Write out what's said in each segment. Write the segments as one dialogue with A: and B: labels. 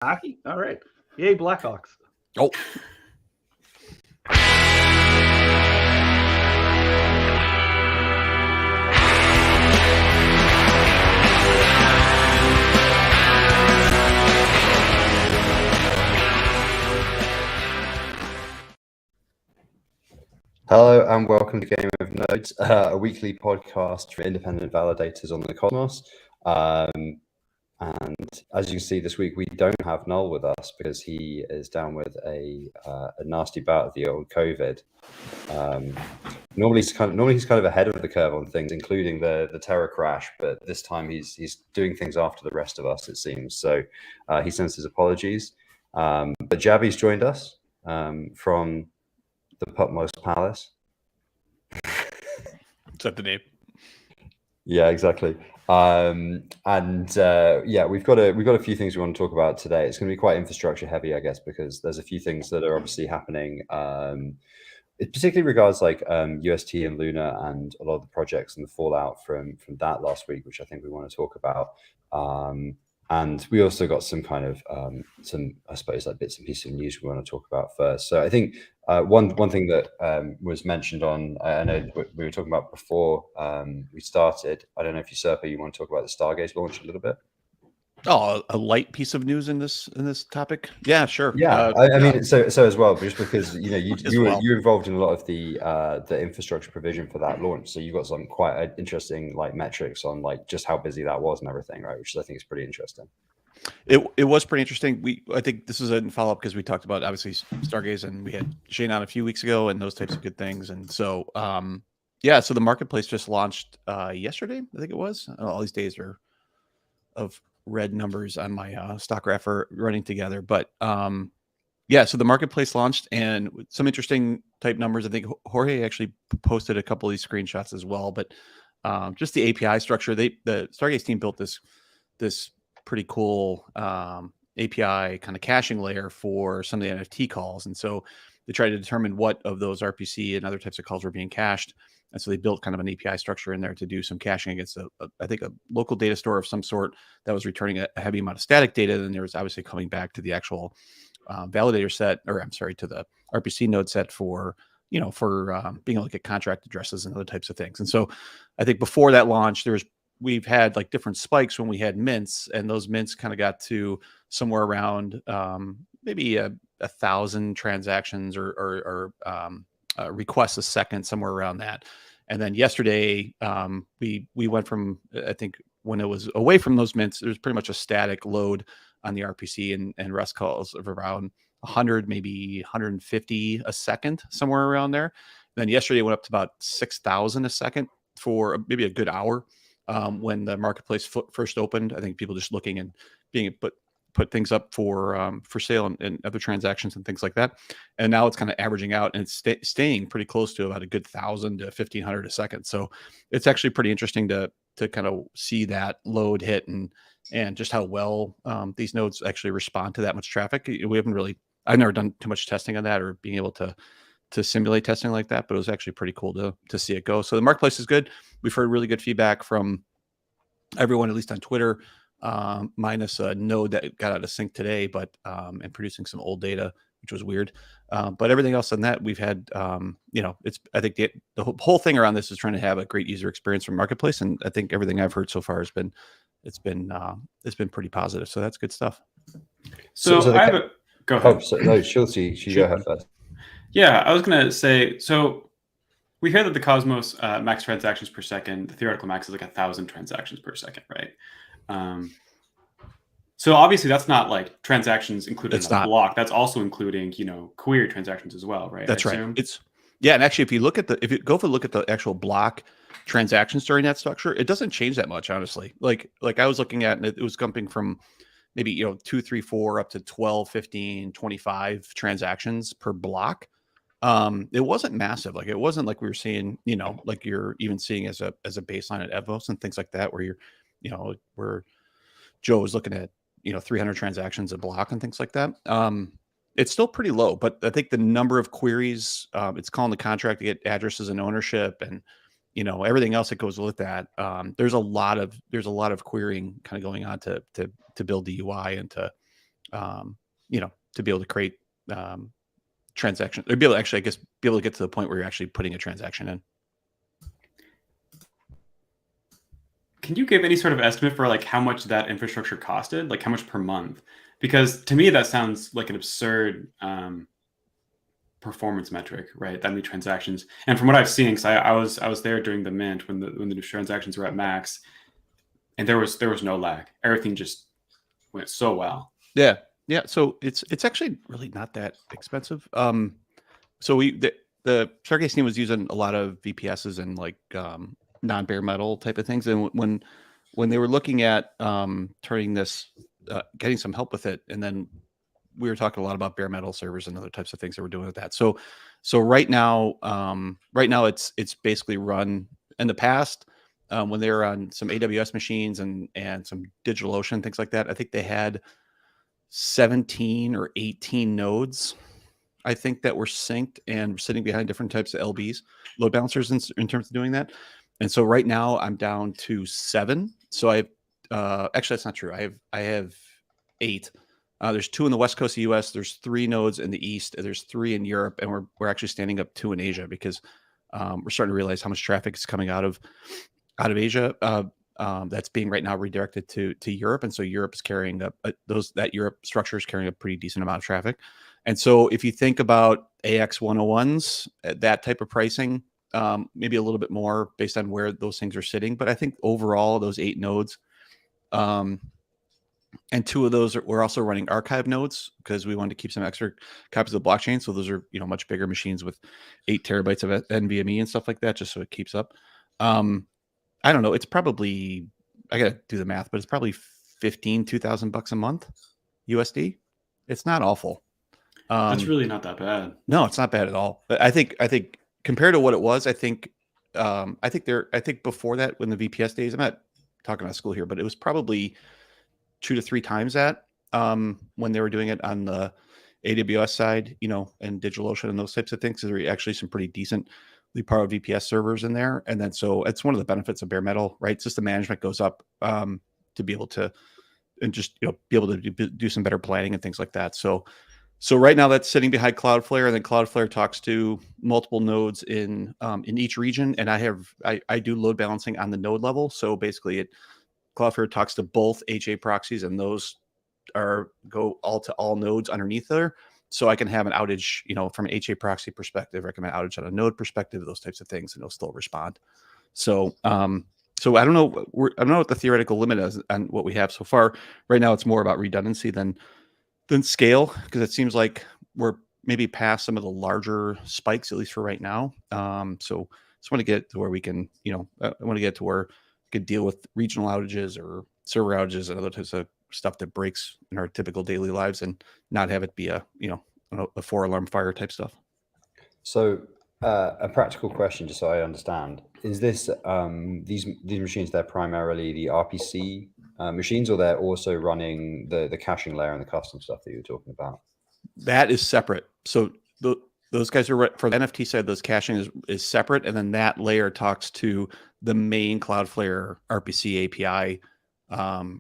A: Hockey? All right. Yay, Blackhawks.
B: Oh.
C: Hello and welcome to Game of Nodes, a weekly podcast for independent validators on the Cosmos. And as you can see this week, we don't have Null with us because he is down with a nasty bout of the old COVID. Normally he's kind of ahead of the curve on things, including the Terra crash, but this time he's doing things after the rest of us, it seems. So he sends his apologies. But Jabby's joined us from the Putmost Palace.
B: Is that the name?
C: Yeah, exactly. Yeah, we've got a few things we want to talk about today. It's going to be quite infrastructure heavy, I guess, because there's a few things that are obviously happening. It particularly regards like UST and Luna and a lot of the projects and the fallout from that last week, which I think we want to talk about. And we also got some kind of some, I suppose, like bits and pieces of news we want to talk about first. So I think one thing that was mentioned on, I know we were talking about before we started. I don't know if you want to talk about the Stargaze launch a little bit.
B: Oh, a light piece of news in this topic. Yeah, sure.
C: Yeah, I mean, so as well, just because you're involved in a lot of the infrastructure provision for that launch, so you've got some quite interesting like metrics on like just how busy that was and everything, right? Which I think is pretty interesting.
B: It was pretty interesting. I think this is a follow up because we talked about obviously Stargaze and we had Shane on a few weeks ago and those types of good things, and so yeah, so the marketplace just launched yesterday, I think it was. All these days are of red numbers on my stock graph are running together, but yeah, so the marketplace launched and some interesting type numbers. I think Jorge actually posted a couple of these screenshots as well, but just the API structure, the Stargaze team built this pretty cool API kind of caching layer for some of the NFT calls, and so they tried to determine what of those RPC and other types of calls were being cached. And so they built kind of an API structure in there to do some caching against I think a local data store of some sort that was returning a heavy amount of static data. Then there was obviously coming back to the actual validator set, or I'm sorry, to the RPC node set for being able to get contract addresses and other types of things. And so I think before that launch, we've had like different spikes when we had mints, and those mints kind of got to somewhere around maybe 1,000 transactions or requests a second, somewhere around that. And then yesterday, we went from, I think when it was away from those mints, there's pretty much a static load on the RPC and REST calls of around 100, maybe 150 a second, somewhere around there. And then yesterday it went up to about 6,000 a second for maybe a good hour when the marketplace first opened. I think people just looking and being put things up for sale and other transactions and things like that. And now it's kind of averaging out, and it's staying pretty close to about a good 1,000 to 1,500 a second. So it's actually pretty interesting to kind of see that load hit and just how well these nodes actually respond to that much traffic. I've never done too much testing on that or being able to simulate testing like that, but it was actually pretty cool to see it go. So the marketplace is good. We've heard really good feedback from everyone, at least on Twitter, minus a node that got out of sync today, but and producing some old data, which was weird. But everything else on that, we've had, I think the whole thing around this is trying to have a great user experience from marketplace, and I think everything I've heard so far has been pretty positive. So that's good stuff.
D: So I have a go ahead.
C: Oh, so, no, Schultzy, you go ahead first.
D: Yeah, I was gonna say, so we hear that the Cosmos max transactions per second, the theoretical max is like 1,000 transactions per second, right? So obviously that's not like transactions included in the block. That's also including, query transactions as well, right?
B: That's right. And actually, if you look at the actual block transactions during that structure, it doesn't change that much, honestly. Like I was looking at, and it was jumping from maybe 2, 3, 4 up to 12, 15, 25 transactions per block. It wasn't massive. Like it wasn't like we were seeing, like you're even seeing as a baseline at Evos and things like that, where where Joe was looking at 300 transactions a block and things like that. It's still pretty low, but I think the number of queries, it's calling the contract to get addresses and ownership and everything else that goes with that. There's a lot of querying kind of going on to build the UI and to you know, to be able to create transactions, or be able to actually, I guess, be able to get to the point where you're actually putting a transaction in.
D: Can you give any sort of estimate for like how much that infrastructure costed, like how much per month? Because to me that sounds like an absurd performance metric, right? That many transactions, and from what I've seen, because I was there during the mint when the transactions were at max, and there was no lag. Everything just went so well.
B: Yeah. So it's actually really not that expensive. So the Stargaze team was using a lot of VPSs and like non-bare metal type of things, and when they were looking at turning this, getting some help with it, and then we were talking a lot about bare metal servers and other types of things that we're doing with that. So right now it's basically run. In the past, when they were on some AWS machines and some DigitalOcean, things like that, I think they had 17 or 18 nodes, I think, that were synced and sitting behind different types of LBs, load balancers, in terms of doing that. And so right now I'm down to 7. So I have, actually that's not true. I have 8. There's 2 in the West Coast of the US. There's 3 nodes in the East. There's 3 in Europe, and we're actually standing up 2 in Asia, because we're starting to realize how much traffic is coming out of Asia. That's being right now redirected to Europe, and so Europe is carrying up that Europe structure is carrying a pretty decent amount of traffic. And so if you think about AX 101s, that type of pricing, maybe a little bit more based on where those things are sitting, but I think overall those 8 nodes, and 2 of those we're also running archive nodes, because we wanted to keep some extra copies of the blockchain. So those are, you know, much bigger machines with 8 terabytes of NVMe and stuff like that, just so it keeps up. I don't know. It's probably, I got to do the math, but it's probably $2,000 a month USD. It's not awful.
D: That's really not that bad.
B: No, it's not bad at all. But I think compared to what it was, I think before that, when the VPS days, I'm not talking about school here, but it was probably 2 to 3 times that, when they were doing it on the AWS side, you know, and DigitalOcean and those types of things. There are actually some pretty decently powered VPS servers in there. And then, so it's one of the benefits of bare metal, right? System management goes up, to be able to, and just, you know, be able to do some better planning and things like that. So right now that's sitting behind Cloudflare, and then Cloudflare talks to multiple nodes in each region. And I do load balancing on the node level. So basically Cloudflare talks to both HA proxies, and those go all to all nodes underneath there. So I can have an outage, you know, from an HA proxy perspective, recommend outage on a node perspective, those types of things, and it'll still respond. So, so I don't know what the theoretical limit is on what we have so far. Right now, it's more about redundancy than scale, because it seems like we're maybe past some of the larger spikes, at least for right now. So just want to get to where we can, you know, I want to get to where we could deal with regional outages or server outages and other types of stuff that breaks in our typical daily lives, and not have it be a 4-alarm fire type stuff.
C: So a practical question, just so I understand, is this these machines, they're primarily the RPC machines, or they're also running the caching layer and the custom stuff that you were talking about? That
B: is separate. So those guys are, for the NFT side, those caching is separate, and then that layer talks to the main Cloudflare RPC API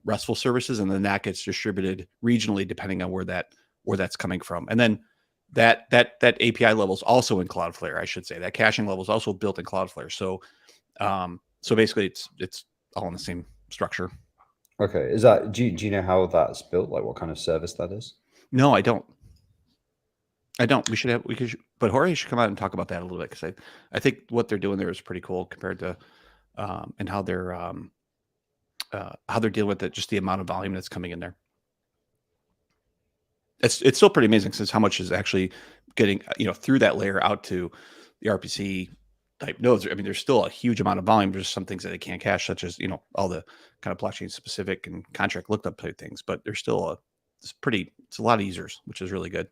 B: RESTful services, and then that gets distributed regionally depending on where that's coming from. And then that API level is also in Cloudflare, I should say. That caching level is also built in Cloudflare. So so basically it's all in the same structure.
C: Okay. Is that, do you know how that's built? Like what kind of service that is?
B: No, I don't. But Jorge should come out and talk about that a little bit, because I think what they're doing there is pretty cool compared to and how they're dealing with it, just the amount of volume that's coming in there. It's still pretty amazing, since how much is actually getting, you know, through that layer out to the RPC type nodes. I mean, there's still a huge amount of volume. There's some things that they can't cache, such as, you know, all the kind of blockchain specific and contract lookup type things, but there's still it's a lot of users, which is really good.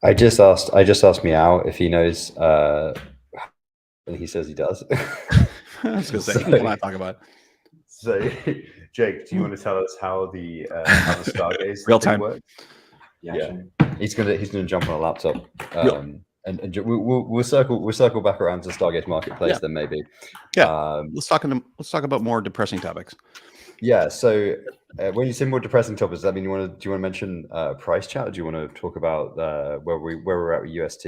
C: I just asked Meow if he knows, and he says he does.
B: I was gonna say, we'll not talk about it.
E: So, Jake, do you want to tell us how the Stargaze
B: real time
E: works?
C: Yeah, he's gonna jump on a laptop, and we'll circle back around to Stargaze Marketplace then maybe.
B: Yeah, let's talk about more depressing topics.
C: Yeah. So when you say more depressing topics, does that mean do you want to mention price chat? Or do you want to talk about where we're at with UST?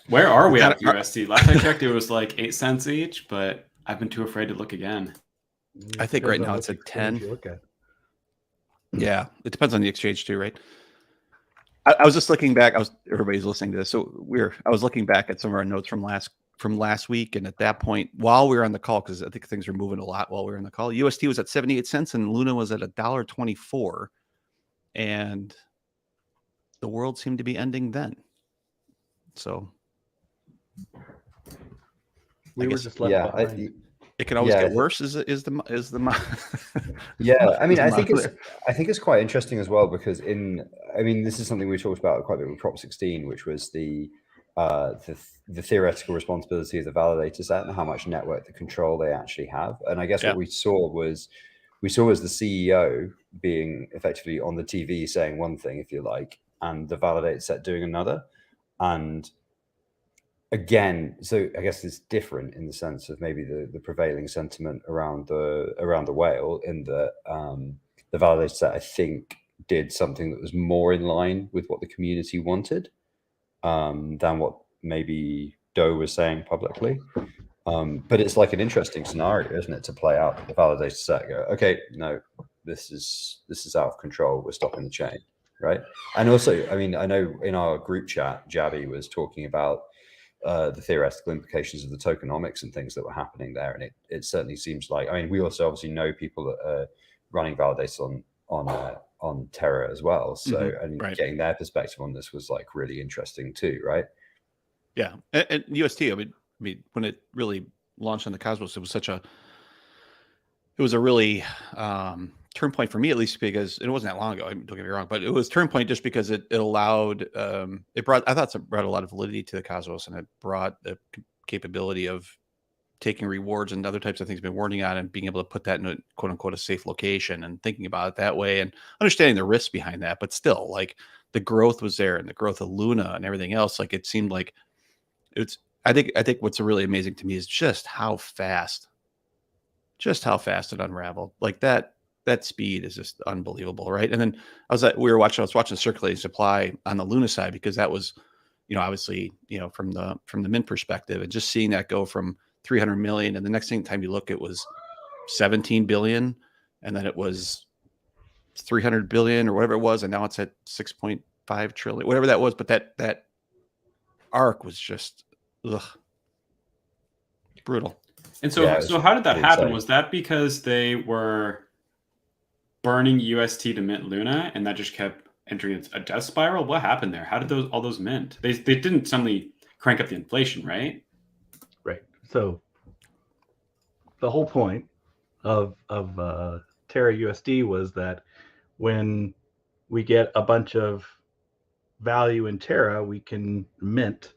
D: Where are we
B: Got
D: at
B: it.
D: USD? Last I checked, it was like 8 cents each, but I've been too afraid to look again.
B: I think right now it's at 10.
A: You look at.
B: Yeah, it depends on the exchange too, right? I was just looking back. Everybody's listening to this, so I was looking back at some of our notes from last week, and at that point, while we were on the call, because I think things were moving a lot while we were on the call, UST was at 78 cents and Luna was at $1.24, and the world seemed to be ending then. So
A: We were
B: guess-
A: just left
C: Yeah.
A: behind.
B: it can always
C: Yeah,
B: get worse. Is the
C: Yeah, I mean,
B: is
C: I
B: the
C: think it's quite interesting as well because this is something we talked about quite a bit with Prop 16, which was the theoretical responsibility of the validator set and how much network control they actually have. And I guess
B: Yeah.
C: what we saw was the CEO being effectively on the TV saying one thing, if you like, and the validator set doing another. And again, so I guess it's different in the sense of maybe the prevailing sentiment around the whale in that the validator set, I think, did something that was more in line with what the community wanted than what maybe Doe was saying publicly. But it's like an interesting scenario, isn't it, to play out the validator set, go, okay, no, this is out of control, we're stopping the chain, right? And also, I mean, I know in our group chat, Jabby was talking about the theoretical implications of the tokenomics and things that were happening there, and it certainly seems like, I mean, we also obviously know people that are running validators on Terra as well, so and
B: right.
C: getting their perspective on this was like really interesting too, right?
B: Yeah, and UST. I mean, when it really launched on the Cosmos, it was a really turn point for me, at least, because it wasn't that long ago. Don't get me wrong, but it was turn point just because it allowed it brought a lot of validity to the Cosmos, and it brought the capability of taking rewards and other types of things we've been working on and being able to put that in a quote unquote a safe location and thinking about it that way and understanding the risks behind that. But still, like, the growth was there and the growth of Luna and everything else. Like, it seemed like I think what's really amazing to me is just how fast it unraveled. Like, that speed is just unbelievable, right? And then I was watching circulating supply on the Luna side, because that was, obviously, from the mint perspective, and just seeing that go from 300 million, and the next time you look, it was 17 billion, and then it was 300 billion or whatever it was, and now it's at 6.5 trillion, whatever that was. But that arc was just brutal.
D: And so,
C: Yeah,
D: so how did that happen?
C: insane.
D: Was that because they were burning UST to mint Luna, and that just kept entering a death spiral? What happened there? How did all those mint? They didn't suddenly crank up the inflation, right?
A: Right. So the whole point of Terra USD was that when we get a bunch of value in Terra, we can mint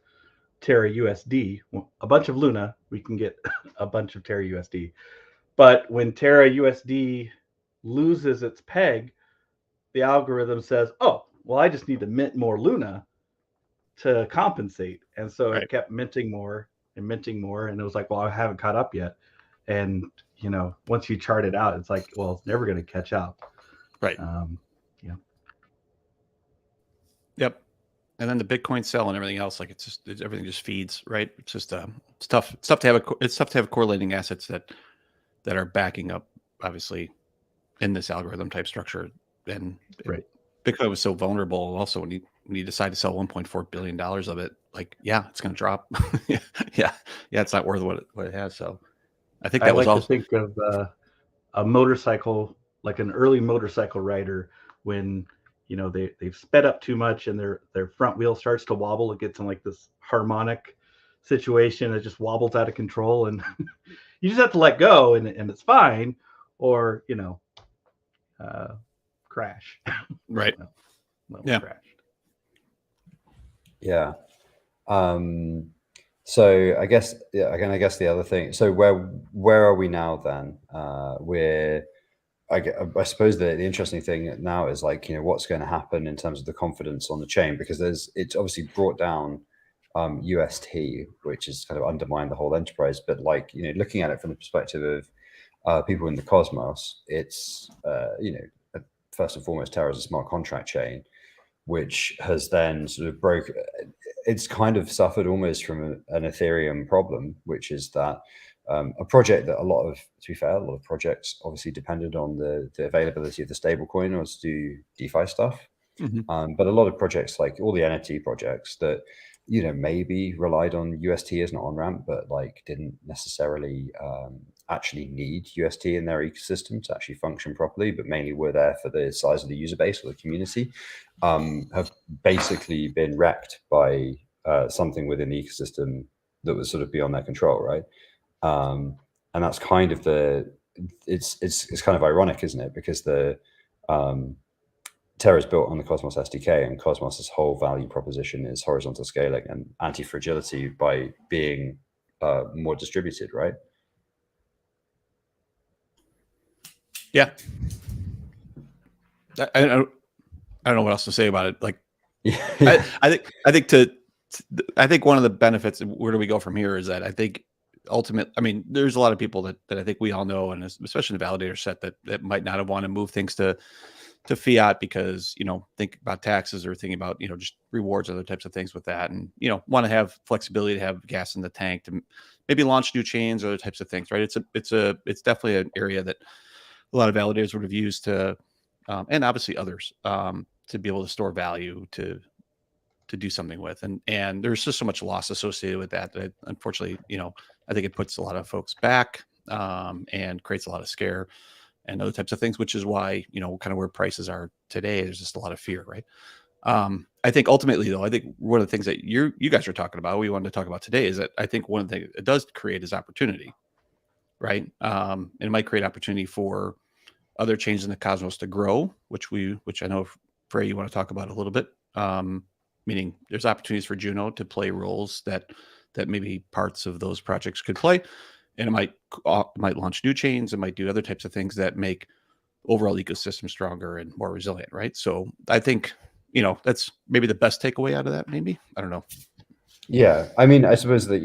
A: Terra USD. A bunch of Luna, we can get a bunch of Terra USD. But when Terra USD loses its peg, the algorithm says, oh, well, I just need to mint more Luna to compensate. And so
B: Right.
A: it kept minting more and minting more. And it was like, well, I haven't caught up yet. And, once you chart it out, it's like, well, it's never going to catch up.
B: Right.
A: Yeah.
B: Yep. And then the Bitcoin sell and everything else, like, everything just feeds, right? It's just it's tough to have correlating assets that are backing up, obviously, in this algorithm type structure. And
A: Right.
B: Bitcoin was so vulnerable. Also, when you decide to sell $1.4 billion of it, like, yeah, it's going to drop. yeah, it's not worth what it has. So I think that
A: I
B: was
A: like
B: also
A: to think of a motorcycle, like an early motorcycle rider, when they've sped up too much and their front wheel starts to wobble. It gets in like this harmonic situation. It just wobbles out of control, and you just have to let go, and it's fine, or crash.
B: right.
A: Yeah.
B: Yeah.
C: Yeah. So I guess the other thing. So where are we now then? I suppose the interesting thing now is, like, what's going to happen in terms of the confidence on the chain, because it's obviously brought down UST, which has kind of undermined the whole enterprise. But like, you know, looking at it from the perspective of people in the cosmos, it's you know, first and foremost, Terra is a smart contract chain, which has then sort of it's kind of suffered almost from an Ethereum problem, which is that a project that to be fair, a lot of projects obviously depended on the availability of the stablecoin or to do DeFi stuff. But a lot of projects, like all the NFT projects that, you know, maybe relied on UST as an on-ramp, but like didn't necessarily actually need UST in their ecosystem to actually function properly, but mainly were there for the size of the user base or the community, have basically been wrecked by something within the ecosystem that was sort of beyond their control, right? And that's kind of it's kind of ironic, isn't it? Because the Terra is built on the Cosmos SDK, and Cosmos's whole value proposition is horizontal scaling and anti-fragility by being more distributed, right?
B: Yeah. I don't know what else to say about it. Like,
C: Yeah.
B: I think one of the benefits, where do we go from here, is that I think I mean, there's a lot of people that I think we all know, and especially the validator set, that might not have want to move things to fiat because, you know, think about taxes or thinking about, you know, just rewards, other types of things with that, and, you know, want to have flexibility to have gas in the tank to maybe launch new chains or other types of things, right? It's definitely an area that a lot of validators would have used to, and obviously others, to be able to store value to do something with, and there's just so much loss associated with that unfortunately, you know, I think it puts a lot of folks back, and creates a lot of scare and other types of things, which is why, you know, kind of where prices are today, there's just a lot of fear, right? I think ultimately, though, I think one of the things that you guys are talking about, we wanted to talk about today, is that I think one of the things it does create is opportunity, right? And it might create opportunity for other chains in the cosmos to grow, which I know, Frey, you want to talk about a little bit. Meaning there's opportunities for Juno to play roles that maybe parts of those projects could play, and it might launch new chains, it might do other types of things that make overall ecosystem stronger and more resilient, right? So I think, you know, that's maybe the best takeaway out of that. Maybe, I don't know.
C: Yeah, I mean, I suppose that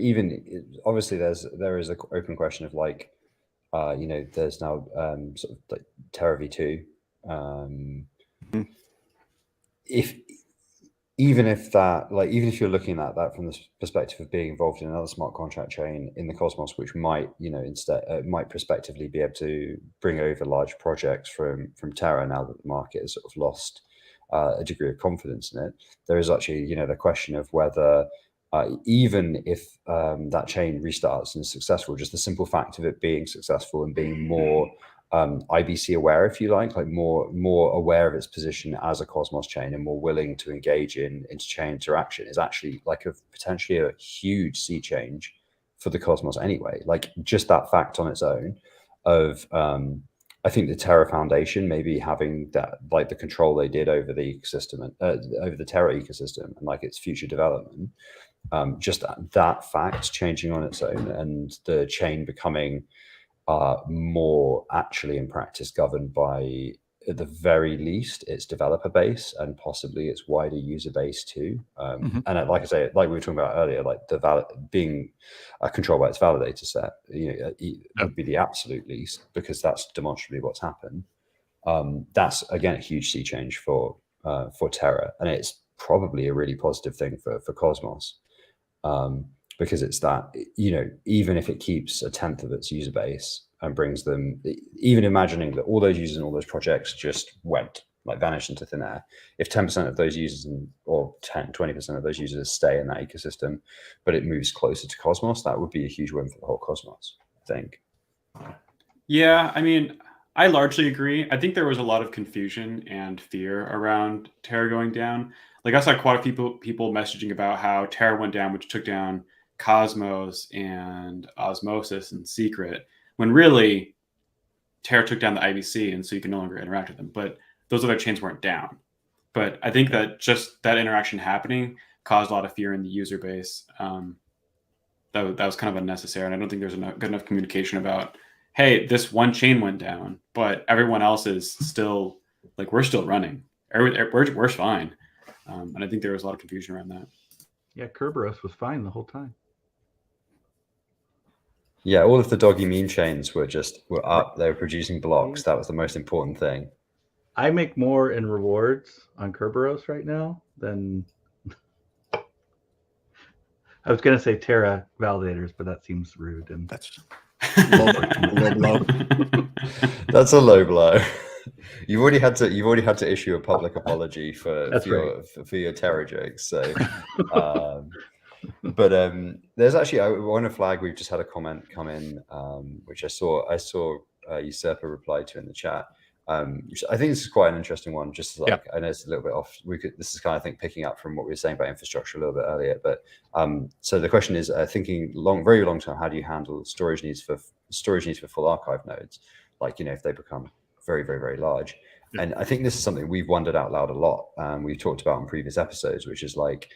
C: obviously there is an open question of like, you know, there's now sort of like Terra V2. Even if you're looking at that from the perspective of being involved in another smart contract chain in the cosmos, which might, you know, instead might prospectively be able to bring over large projects from Terra, now that the market has sort of lost a degree of confidence in it, there is actually, you know, the question of whether even if that chain restarts and is successful, just the simple fact of it being successful and being more IBC aware, if you like more aware of its position as a Cosmos chain and more willing to engage in interchain interaction, is actually like potentially a huge sea change for the Cosmos anyway. Like just that fact on its own of I think the Terra Foundation maybe having that, like the control they did over the ecosystem and over the Terra ecosystem and like its future development, just that fact changing on its own and the chain becoming more actually in practice governed by, at the very least, its developer base and possibly its wider user base too. And like I say, like we were talking about earlier, like being controlled by its validator set, you know, would be the absolute least, because that's demonstrably what's happened. That's again a huge sea change for Terra, and it's probably a really positive thing for Cosmos. Because it's that, you know, even if it keeps a tenth of its user base and brings them, even imagining that all those users and all those projects just vanished into thin air, if 10% of those users or 20% of those users stay in that ecosystem, but it moves closer to Cosmos, that would be a huge win for the whole Cosmos, I think.
D: Yeah, I mean, I largely agree. I think there was a lot of confusion and fear around Terra going down. Like I saw quite a few people messaging about how Terra went down, which took down Cosmos and Osmosis and Secret, when really Terra took down the IBC, and so you can no longer interact with them. But those other chains weren't down. But I think that just that interaction happening caused a lot of fear in the user base. That was kind of unnecessary, and I don't think there's good enough communication about, hey, this one chain went down, but everyone else is still, like, we're still running. We're fine. And I think there was a lot of confusion around that.
A: Yeah, Kerberos was fine the whole time.
C: Yeah, all of the doggy meme chains were up. They were producing blocks. That was the most important thing.
A: I make more in rewards on Kerberos right now than I was going to say Terra validators, but that seems rude. And
B: That's low blow.
C: That's a low blow. You've already had to issue a public apology for your Terra jokes. So, but there's actually, I want to flag. We've just had a comment come in, which I saw Usurper replied to in the chat. Which I think this is quite an interesting one. Just like I know it's a little bit off. This is kind of, I think, picking up from what we were saying about infrastructure a little bit earlier. But so the question is, thinking very long term, how do you handle storage needs for full archive nodes? Like, if they become very, very, very large. Yeah. And I think this is something we've wondered out loud a lot. We've talked about in previous episodes, which is like,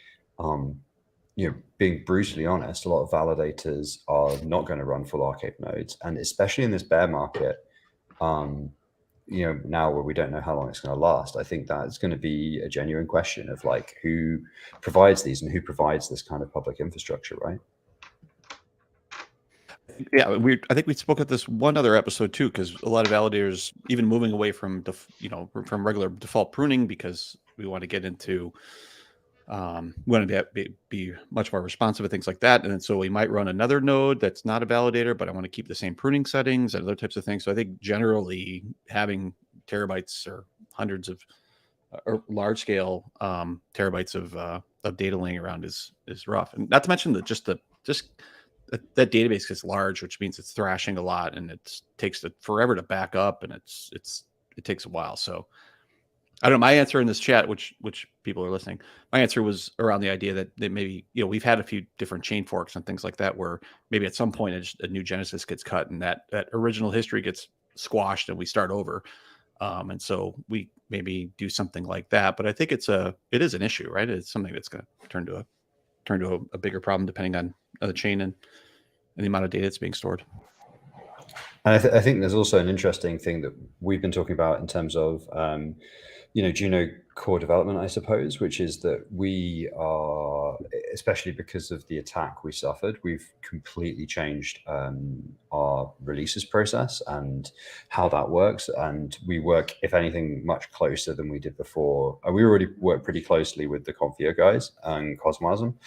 C: being brutally honest, a lot of validators are not going to run full archive nodes, and especially in this bear market. Now where we don't know how long it's going to last, I think that it's going to be a genuine question of like who provides these and who provides this kind of public infrastructure, right?
B: Yeah, I think we spoke at this one other episode too, because a lot of validators even moving away from from regular default pruning because we want to get into we want to be much more responsive to things like that, and then so we might run another node that's not a validator, but I want to keep the same pruning settings and other types of things. So I think generally having terabytes or hundreds of or large scale terabytes of data laying around is rough, and not to mention that that database gets large, which means it's thrashing a lot, and it takes forever to back up, and it takes a while. So I don't know. My answer in this chat, which people are listening, my answer was around the idea that maybe we've had a few different chain forks and things like that, where maybe at some point a new genesis gets cut and that original history gets squashed and we start over, and so we maybe do something like that. But I think it is an issue, right? It's something that's going to turn to a bigger problem depending on the chain and the amount of data that's being stored.
C: And I think there's also an interesting thing that we've been talking about in terms of, Juno core development, I suppose, which is that we are, especially because of the attack we suffered, we've completely changed our releases process and how that works. And we work, if anything, much closer than we did before. We already work pretty closely with the Confio guys and Cosmosm,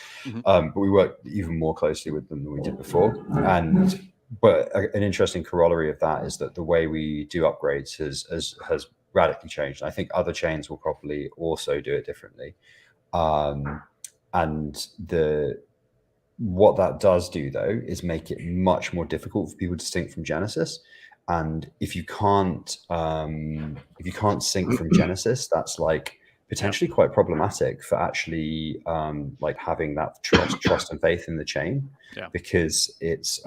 C: but we work even more closely with them than we did before. But an interesting corollary of that is that the way we do upgrades has radically changed. I think other chains will probably also do it differently. And what that does do, though, is make it much more difficult for people to sync from Genesis. And if you can't sync from Genesis, that's like potentially quite problematic for actually like having that trust and faith in the chain, because it's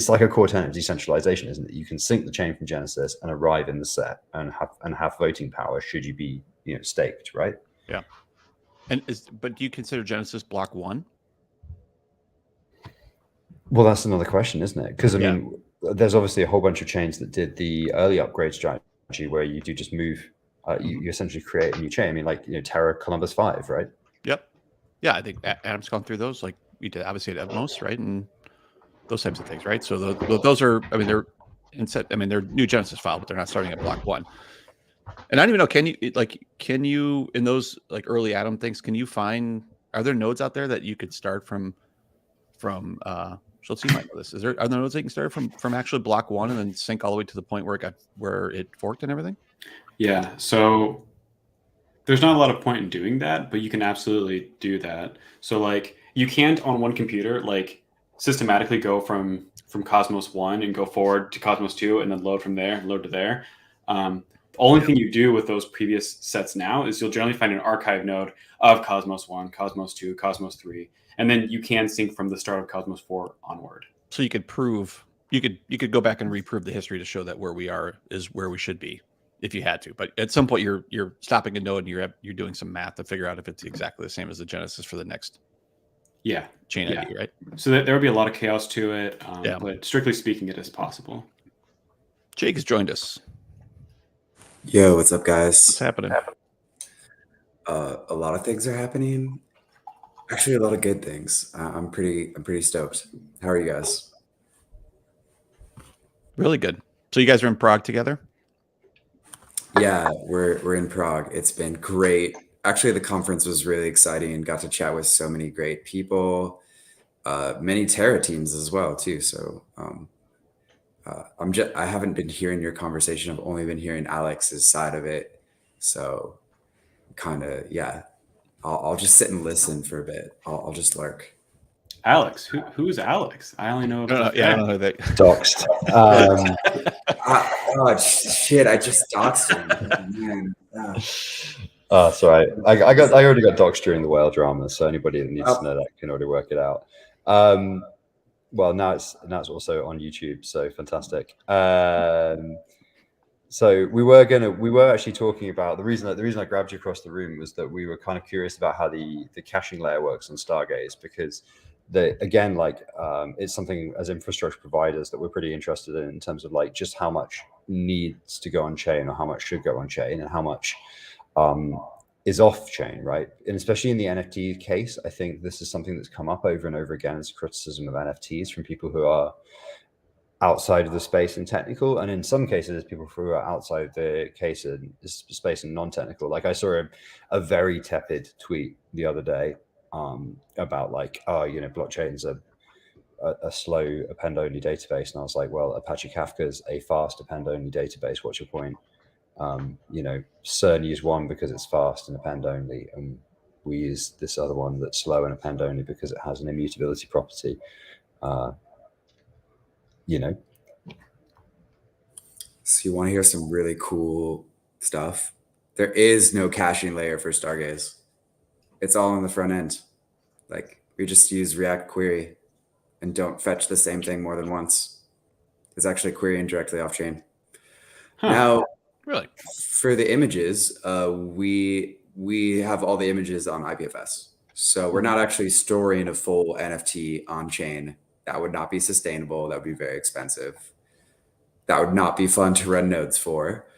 C: like a core tenet of decentralization, isn't it? You can sync the chain from Genesis and arrive in the set and have voting power should you be staked, right?
B: Yeah. But do you consider Genesis block 1?
C: Well, that's another question, isn't it? Because I mean, there's obviously a whole bunch of chains that did the early upgrade strategy where you do just move, you essentially create a new chain. I mean, like Terra Columbus 5, right? Yep.
B: Yeah, I think Adam's gone through those. Like we did, obviously at Most, right? And those types of things, right? So those are, I mean, they're new Genesis file, but they're not starting at block 1. And I don't even know, can you in those like early Atom things, are there nodes out there that you could start from so let's see, Mike, this are there nodes that you can start from actually block 1 and then sync all the way to the point where it forked and everything?
D: Yeah, so there's not a lot of point in doing that, but you can absolutely do that. So like you can't on one computer like systematically go from Cosmos 1 and go forward to Cosmos 2 and then load from there, load to there. The only thing you do with those previous sets now is you'll generally find an archive node of Cosmos 1, Cosmos 2, Cosmos 3, and then you can sync from the start of Cosmos 4 onward.
B: So you could you could go back and reprove the history to show that where we are is where we should be if you had to. But at some point you're stopping a node and you're doing some math to figure out if it's exactly the same as the Genesis for the next chain ID, right?
D: So there would be a lot of chaos to it, but strictly speaking, it is possible.
B: Jake has joined us.
F: Yo, what's up, guys?
B: What's happening?
F: A lot of things are happening. Actually, a lot of good things. I'm pretty stoked. How are you guys?
B: Really good. So you guys are in Prague together?
F: Yeah, we're in Prague. It's been great. Actually, the conference was really exciting and got to chat with so many great people, many Terra teams as well too. So I haven't been hearing your conversation. I've only been hearing Alex's side of it. So kind of yeah. I'll just sit and listen for a bit. I'll just lurk.
D: Alex, who's Alex? I only know.
B: Yeah, I don't know who that.
C: Doxed.
F: Oh shit! I just doxed him. Man.
C: Sorry. I already got doxed during the whale drama, so anybody that needs to know that can already work it out. Well, now it's also on YouTube, so fantastic. So we were actually talking about the reason I grabbed you across the room was that we were kind of curious about how the caching layer works on Stargaze, because it's something as infrastructure providers that we're pretty interested in terms of like just how much needs to go on chain or how much should go on chain and how much is off chain, right? And especially in the NFT case, I think this is something that's come up over and over again as a criticism of NFTs from people who are outside of the space and technical, and in some cases people who are outside the case and space and non-technical. Like I saw a very tepid tweet the other day about like, blockchains are a slow append-only database, and I was like, well, Apache Kafka's a fast append-only database. What's your point? CERN use one because it's fast and append-only, and we use this other one that's slow and append-only because it has an immutability property.
F: So you want to hear some really cool stuff? There is no caching layer for Stargaze. It's all on the front end. Like we just use React query and don't fetch the same thing more than once. It's actually querying directly off chain.
D: Huh.
F: Now,
B: Really?
F: for the images, we have all the images on IPFS. So we're not actually storing a full NFT on chain. That would not be sustainable. That would be very expensive. That would not be fun to run nodes for.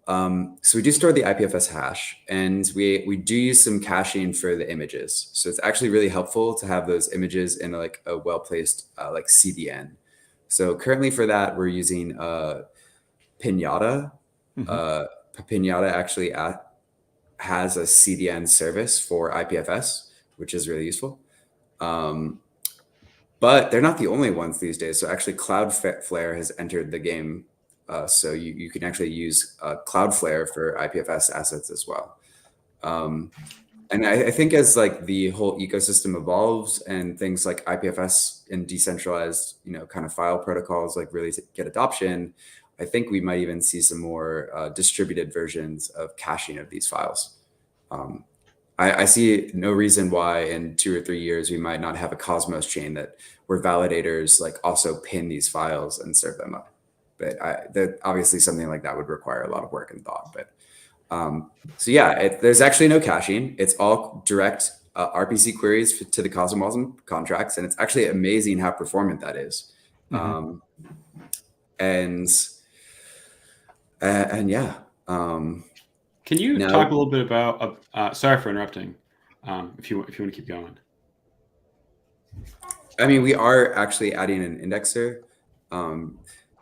F: So we do store the IPFS hash, and we do use some caching for the images. So it's actually really helpful to have those images in like a well-placed like CDN. So currently for that, we're using Pinata. Pinata actually has a CDN service for IPFS, which is really useful. But they're not the only ones these days. So actually Cloudflare has entered the game. So you can actually use Cloudflare for IPFS assets as well. And I think as like the whole ecosystem evolves and things like IPFS and decentralized, kind of file protocols like really get adoption, I think we might even see some more distributed versions of caching of these files. I see no reason why in 2 or 3 years we might not have a Cosmos chain where validators like also pin these files and serve them up. But obviously something like that would require a lot of work and thought. But so yeah, there's actually no caching. It's all direct RPC queries to the Cosmos contracts, and it's actually amazing how performant that is. And yeah.
D: Can you talk a little bit about? Sorry for interrupting. If you want to keep going.
F: I mean, we are actually adding an indexer,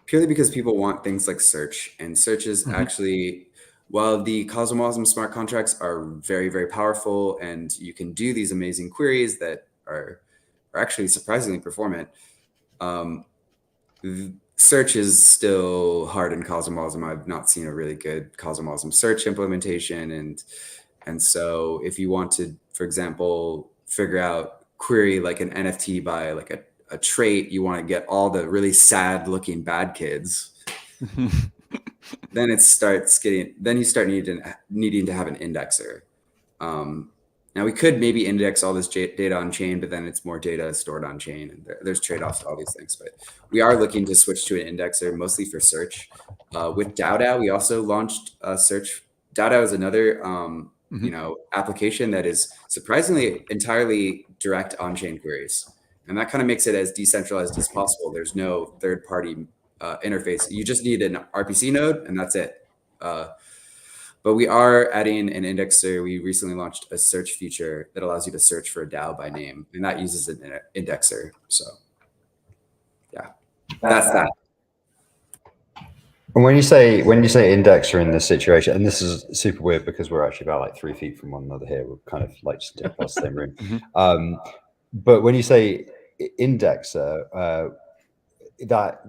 F: purely because people want things like search, and search is actually, while the Cosmos smart contracts are very, very powerful, and you can do these amazing queries that are actually surprisingly performant. Search is still hard in Cosmos. I've not seen a really good Cosmos search implementation. And so if you want to, for example, figure out query like an NFT by like a trait, you want to get all the really sad looking bad kids. Then you start needing to have an indexer. Now we could maybe index all this data on chain, but then it's more data stored on chain, and there's trade-offs to all these things. But we are looking to switch to an indexer mostly for search. With DAO DAO, we also launched search. DAO DAO is another application that is surprisingly entirely direct on-chain queries, and that kind of makes it as decentralized as possible. There's no third-party interface. You just need an RPC node, and that's it. But we are adding an indexer. We recently launched a search feature that allows you to search for a DAO by name, and that uses an indexer. So yeah, that's that.
C: And when you say indexer in this situation, and this is super weird because we're actually about like 3 feet from one another here. We're kind of like just across the same room. But when you say indexer, that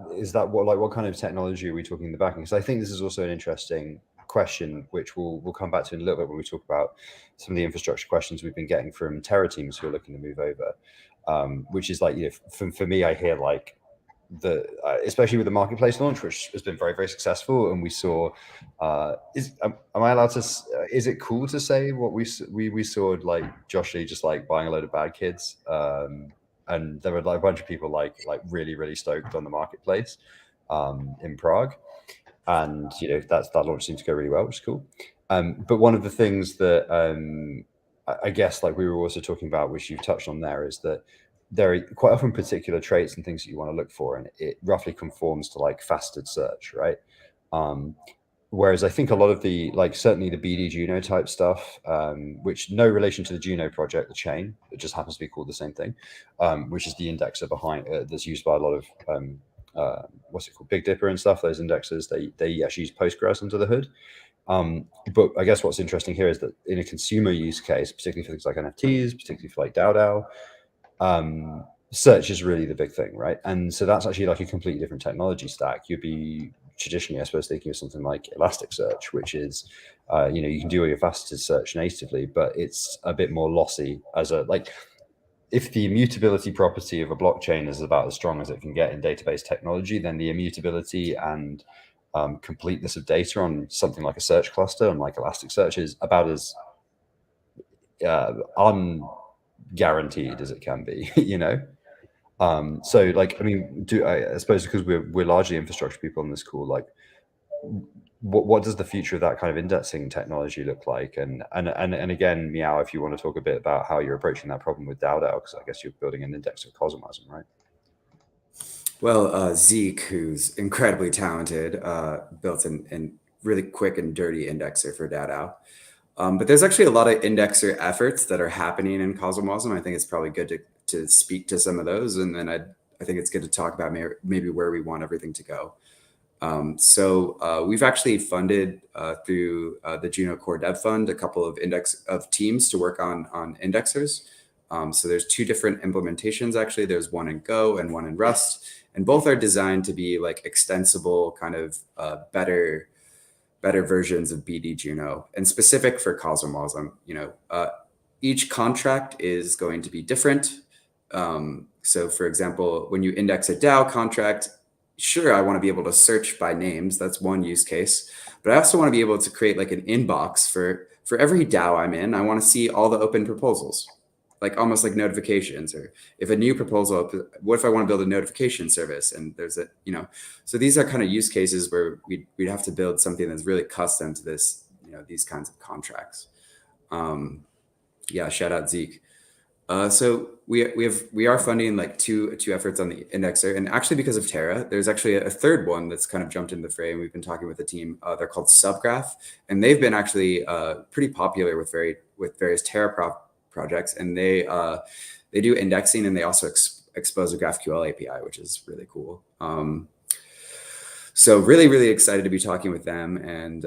C: what kind of technology are we talking in the backing? Because I think this is also an interesting question, which we'll come back to in a little bit when we talk about some of the infrastructure questions we've been getting from Terra teams who are looking to move over. Which is like, you know, for me, I hear like especially with the marketplace launch, which has been very, very successful, and we saw. Am I allowed to? Is it cool to say what we saw like Josh Lee just like buying a load of bad kids? And there were like a bunch of people like really, really stoked on the marketplace in Prague, and you know that launch seemed to go really well, which is cool. But one of the things that I guess like we were also talking about, which you've touched on there, is that there are quite often particular traits and things that you want to look for, and it roughly conforms to like faceted search, right? Whereas I think a lot of the, like certainly the BD Juno type stuff, which no relation to the Juno project, the chain, it just happens to be called the same thing, which is the indexer behind that's used by a lot of what's it called, Big Dipper and stuff. Those indexers, they actually use Postgres under the hood. But I guess what's interesting here is that in a consumer use case, particularly for things like NFTs, particularly for like DAO DAO, search is really the big thing, right? And so that's actually like a completely different technology stack. You'd be traditionally, I suppose, thinking of something like Elasticsearch, which is, you know, you can do all your faceted search natively, but it's a bit more lossy as a, like, if the immutability property of a blockchain is about as strong as it can get in database technology, then the immutability and completeness of data on something like a search cluster and like Elasticsearch is about as unguaranteed as it can be, you know? So like, I mean, I suppose because we're largely infrastructure people on this call, like what does the future of that kind of indexing technology look like? And again, Meow, if you want to talk a bit about how you're approaching that problem with DAO DAO, because I guess you're building an index of Cosmosm, right?
F: Well, Zeke, who's incredibly talented, built an really quick and dirty indexer for DAO DAO. But there's actually a lot of indexer efforts that are happening in Cosmosm. I think it's probably good to speak to some of those, and then I think it's good to talk about maybe where we want everything to go. So we've actually funded through the Juno Core Dev Fund a couple of teams to work on indexers. So there's 2 different implementations actually. There's one in Go and one in Rust, and both are designed to be like extensible, kind of better versions of BD Juno, and specific for Cosmosm. You know, each contract is going to be different. So for example, when you index a DAO contract, sure, I want to be able to search by names. That's one use case. But I also want to be able to create like an inbox for every DAO I'm in. I want to see all the open proposals, like almost like notifications. Or if a new proposal, what if I want to build a notification service? And there's a, you know, so these are kind of use cases where we'd have to build something that's really custom to this, you know, these kinds of contracts. Yeah, shout out Zeke. So we are funding like two efforts on the indexer, and actually because of Terra, there's actually a third one that's kind of jumped into the fray. And we've been talking with the team. They're called Subgraph, and they've been actually pretty popular with various Terra projects, and they do indexing, and they also expose a GraphQL API, which is really cool. So really excited to be talking with them, and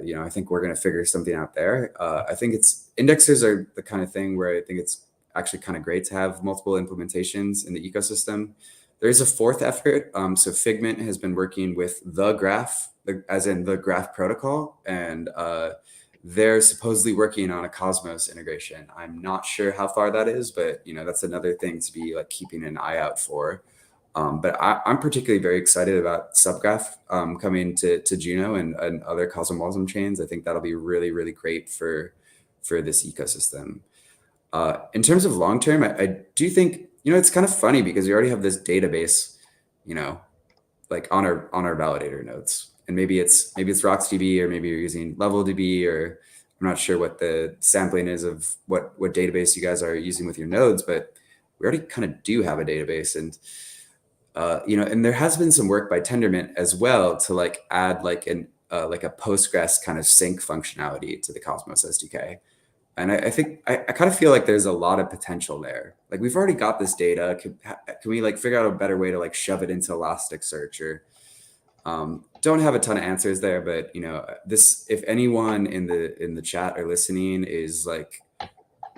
F: you know, I think we're going to figure something out there. I think indexers are the kind of thing where I think it's actually kind of great to have multiple implementations in the ecosystem. There's a fourth effort. So Figment has been working with the Graph, as in the Graph protocol, and they're supposedly working on a Cosmos integration. I'm not sure how far that is, but you know, that's another thing to be like keeping an eye out for. But I'm particularly very excited about Subgraph coming to Juno and other Cosmosm chains. I think that'll be really great for this ecosystem. In terms of long term, I do think, you know, it's kind of funny because we already have this database, you know, like on our validator nodes, and maybe it's RocksDB, or maybe you're using LevelDB, or I'm not sure what the sampling is of what database you guys are using with your nodes, but we already kind of do have a database. And you know, and there has been some work by Tendermint as well to like add like like a Postgres kind of sync functionality to the Cosmos SDK. And I think I kind of feel like there's a lot of potential there. Like we've already got this data. Can we like figure out a better way to like shove it into Elasticsearch? Or don't have a ton of answers there, but you know, this, if anyone in the chat or listening is like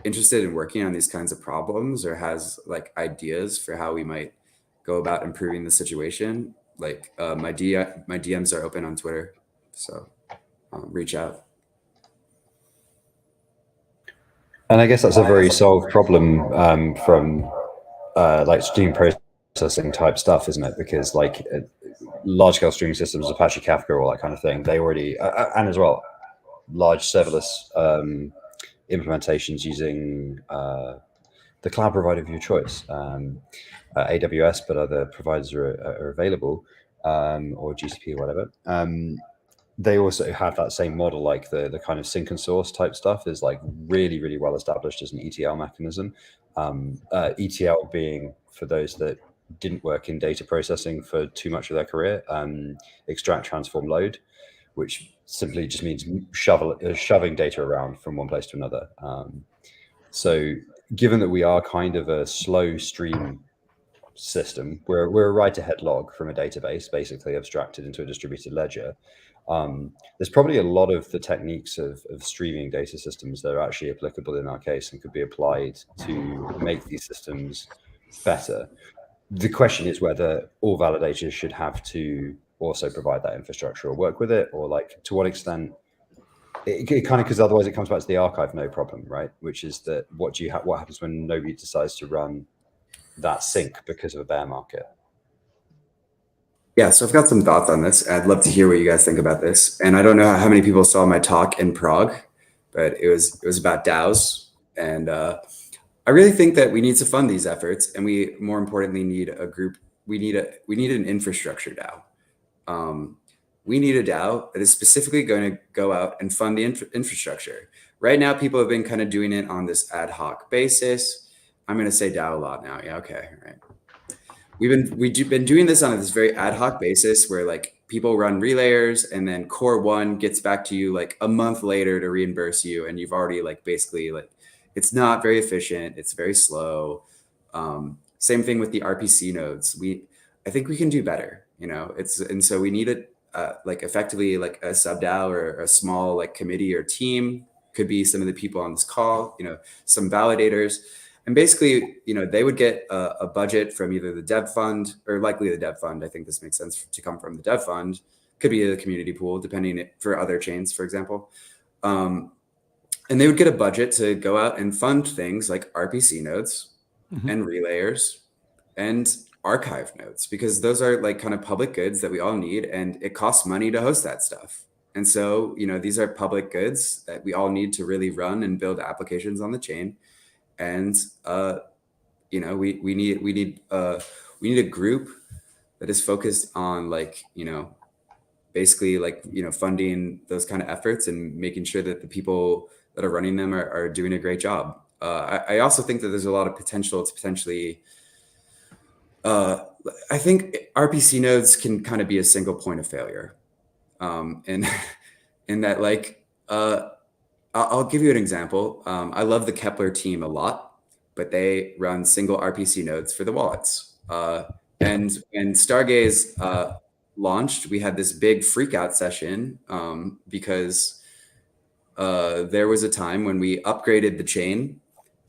F: interested in working on these kinds of problems or has like ideas for how we might go about improving the situation, like my DMs are open on Twitter, so reach out.
C: And I guess that's a very solved problem from like stream processing type stuff, isn't it? Because like large scale streaming systems, Apache Kafka, all that kind of thing, they already, and as well, large serverless implementations using the cloud provider of your choice, AWS, but other providers are available, or GCP or whatever. They also have that same model, like the kind of sync and source type stuff is like really, really well established as an ETL mechanism. ETL being, for those that didn't work in data processing for too much of their career, extract, transform, load, which simply just means shoving data around from one place to another. So given that we are kind of a slow stream system, we're a write-ahead log from a database, basically abstracted into a distributed ledger. There's probably a lot of the techniques of streaming data systems that are actually applicable in our case and could be applied to make these systems better. The question is whether all validators should have to also provide that infrastructure or work with it, or like to what extent it kind of, because otherwise it comes back to the archive node problem, right? Which is that what happens when nobody decides to run that sync because of a bear market?
F: Yeah, so I've got some thoughts on this. I'd love to hear what you guys think about this. And I don't know how many people saw my talk in Prague, but it was about DAOs. And I really think that we need to fund these efforts, and we, more importantly, need a group. We need an infrastructure DAO. We need a DAO that is specifically going to go out and fund the infrastructure. Right now, people have been kind of doing it on this ad hoc basis. I'm going to say DAO a lot now. Yeah, okay, all right. We've been doing this on this very ad hoc basis where like people run relayers and then core one gets back to you like a month later to reimburse you, and you've already like basically like, it's not very efficient, it's very slow. Same thing with the RPC nodes. I think we can do better, you know. And so we need like effectively like a sub DAO or a small like committee or team, could be some of the people on this call, you know, some validators. And basically, you know, they would get a budget from either the dev fund or likely the dev fund. I think this makes sense to come from the dev fund. Could be a community pool, depending for other chains, for example. And they would get a budget to go out and fund things like RPC nodes and relayers and archive nodes, because those are like kind of public goods that we all need, and it costs money to host that stuff. And so, you know, these are public goods that we all need to really run and build applications on the chain. And you know, we need a group that is focused on like, you know, basically like, you know, funding those kind of efforts and making sure that the people that are running them are doing a great job. I also think that there's a lot of potential to potentially, I think RPC nodes can kind of be a single point of failure. And in that, like, I'll give you an example. I love the Kepler team a lot, but they run single RPC nodes for the wallets. And when Stargaze launched, we had this big freakout session because there was a time when we upgraded the chain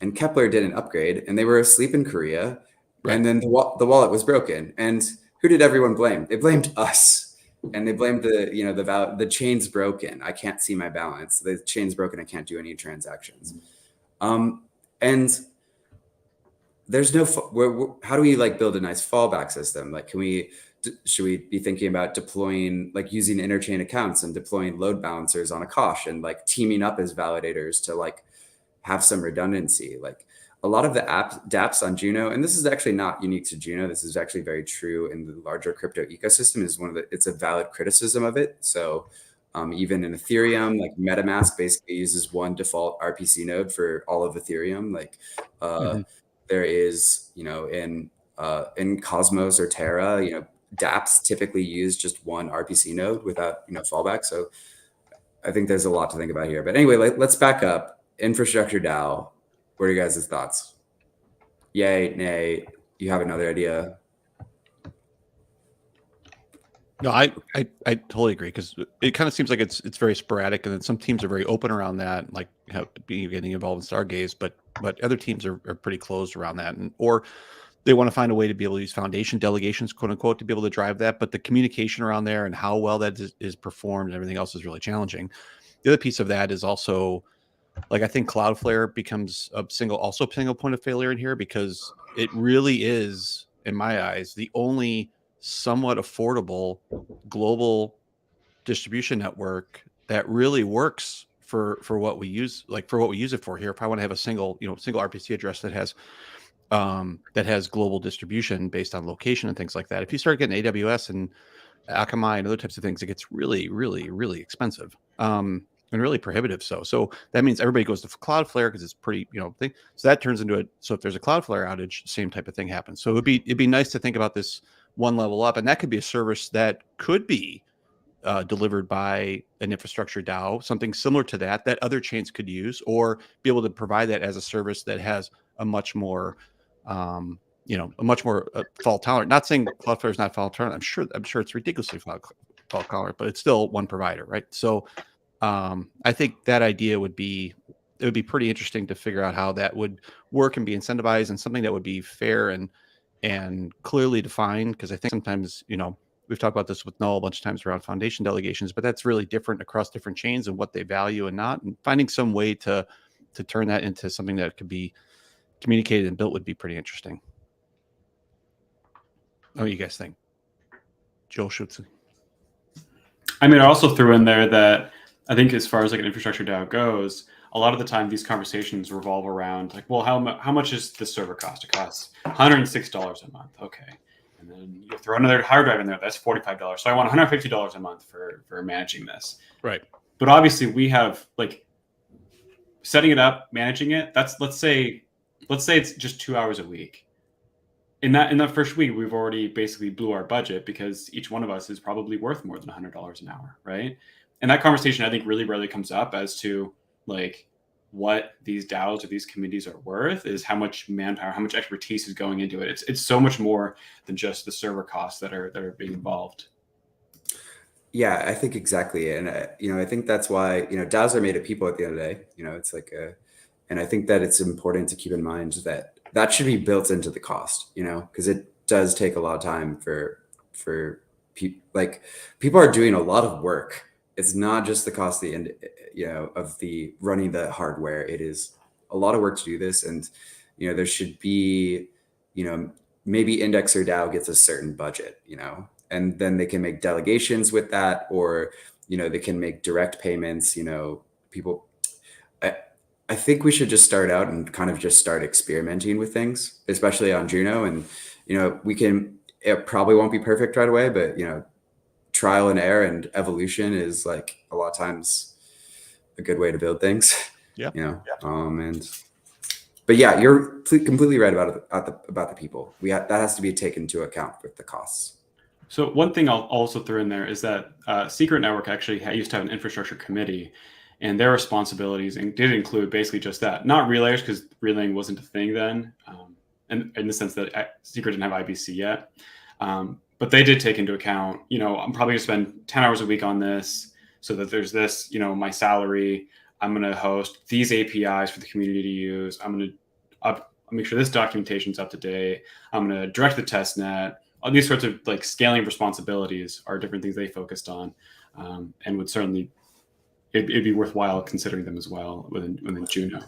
F: and Kepler didn't upgrade, and they were asleep in Korea. Right. And then the wallet was broken. And who did everyone blame? They blamed us. And they blamed the chain's broken. I can't see my balance. The chain's broken. I can't do any transactions. And there's no, how do we like build a nice fallback system? Like, should we be thinking about deploying, like using interchain accounts and deploying load balancers on Akash and like teaming up as validators to like have some redundancy? Like a lot of the dApps on Juno, and this is actually not unique to Juno, this is actually very true in the larger crypto ecosystem, is it's a valid criticism of it. So even in Ethereum, like MetaMask basically uses one default RPC node for all of Ethereum. Like there is, you know, in Cosmos or Terra, you know, dApps typically use just one RPC node without fallback. So I think there's a lot to think about here. But anyway, let's back up. Infrastructure DAO. What are you guys' thoughts? Yay, nay? You have another idea?
B: No, I totally agree, because it kind of seems like it's very sporadic, and then some teams are very open around that, like getting involved in Stargaze, but other teams are pretty closed around that, or they want to find a way to be able to use foundation delegations, quote unquote, to be able to drive that. But the communication around there and how well that is performed and everything else is really challenging. The other piece of that is also, like, I think Cloudflare becomes a single point of failure in here, because it really is, in my eyes, the only somewhat affordable global distribution network that really works for what we use, it for here. If I want to have a single RPC address that has global distribution based on location and things like that. If you start getting AWS and Akamai and other types of things, it gets really, really, really expensive. And really prohibitive. So that means everybody goes to Cloudflare because it's pretty, thing. So that turns into so if there's a Cloudflare outage, same type of thing happens. So it'd be nice to think about this one level up, and that could be a service that could be delivered by an infrastructure DAO, something similar to that other chains could use, or be able to provide that as a service that has a much more fault tolerant. Not saying Cloudflare is not fault tolerant. I'm sure it's ridiculously fault tolerant, but it's still one provider, right? So I think that idea would be pretty interesting to figure out how that would work and be incentivized, and something that would be fair and clearly defined. Because I think sometimes, we've talked about this with Null a bunch of times around foundation delegations, but that's really different across different chains and what they value and not. And finding some way to turn that into something that could be communicated and built would be pretty interesting. What do you guys think? Joel Schutz.
D: I mean, I also threw in there that I think, as far as like an infrastructure DAO goes, a lot of the time these conversations revolve around like, well, how much is the server cost? It costs $106 a month. Okay. And then you throw another hard drive in there, that's $45. So I want $150 a month for managing this.
B: Right.
D: But obviously we have like setting it up, managing it. That's let's say it's just 2 hours a week. In that first week, we've already basically blew our budget, because each one of us is probably worth more than $100 an hour, right? And that conversation, I think, really rarely comes up as to like what these DAOs or these communities are worth, is how much manpower, how much expertise is going into it. It's so much more than just the server costs that are being involved.
F: Yeah, I think exactly. And, I think that's why, DAOs are made of people at the end of the day. It's like and I think that it's important to keep in mind that should be built into the cost, because it does take a lot of time for people. Like, people are doing a lot of work. It's not just the cost of the running the hardware. It is a lot of work to do this. And, there should be, maybe Index or DAO gets a certain budget, and then they can make delegations with that, or, they can make direct payments, people. I think we should just start out and kind of just start experimenting with things, especially on Juno. And, it probably won't be perfect right away, but, trial and error and evolution is like a lot of times a good way to build things.
B: Yeah.
F: But yeah, you're completely right about the people. That has to be taken into account with the costs.
D: So one thing I'll also throw in there is that Secret Network actually used to have an infrastructure committee, and their responsibilities did include basically just that. Not relayers, because relaying wasn't a thing then, and in the sense that Secret didn't have IBC yet. But they did take into account, I'm probably going to spend 10 hours a week on this, so that there's this, my salary. I'm going to host these APIs for the community to use. I'm going to make sure this documentation's up to date. I'm going to direct the test net. All these sorts of like scaling responsibilities are different things they focused on, and would certainly, it'd be worthwhile considering them as well within Juno.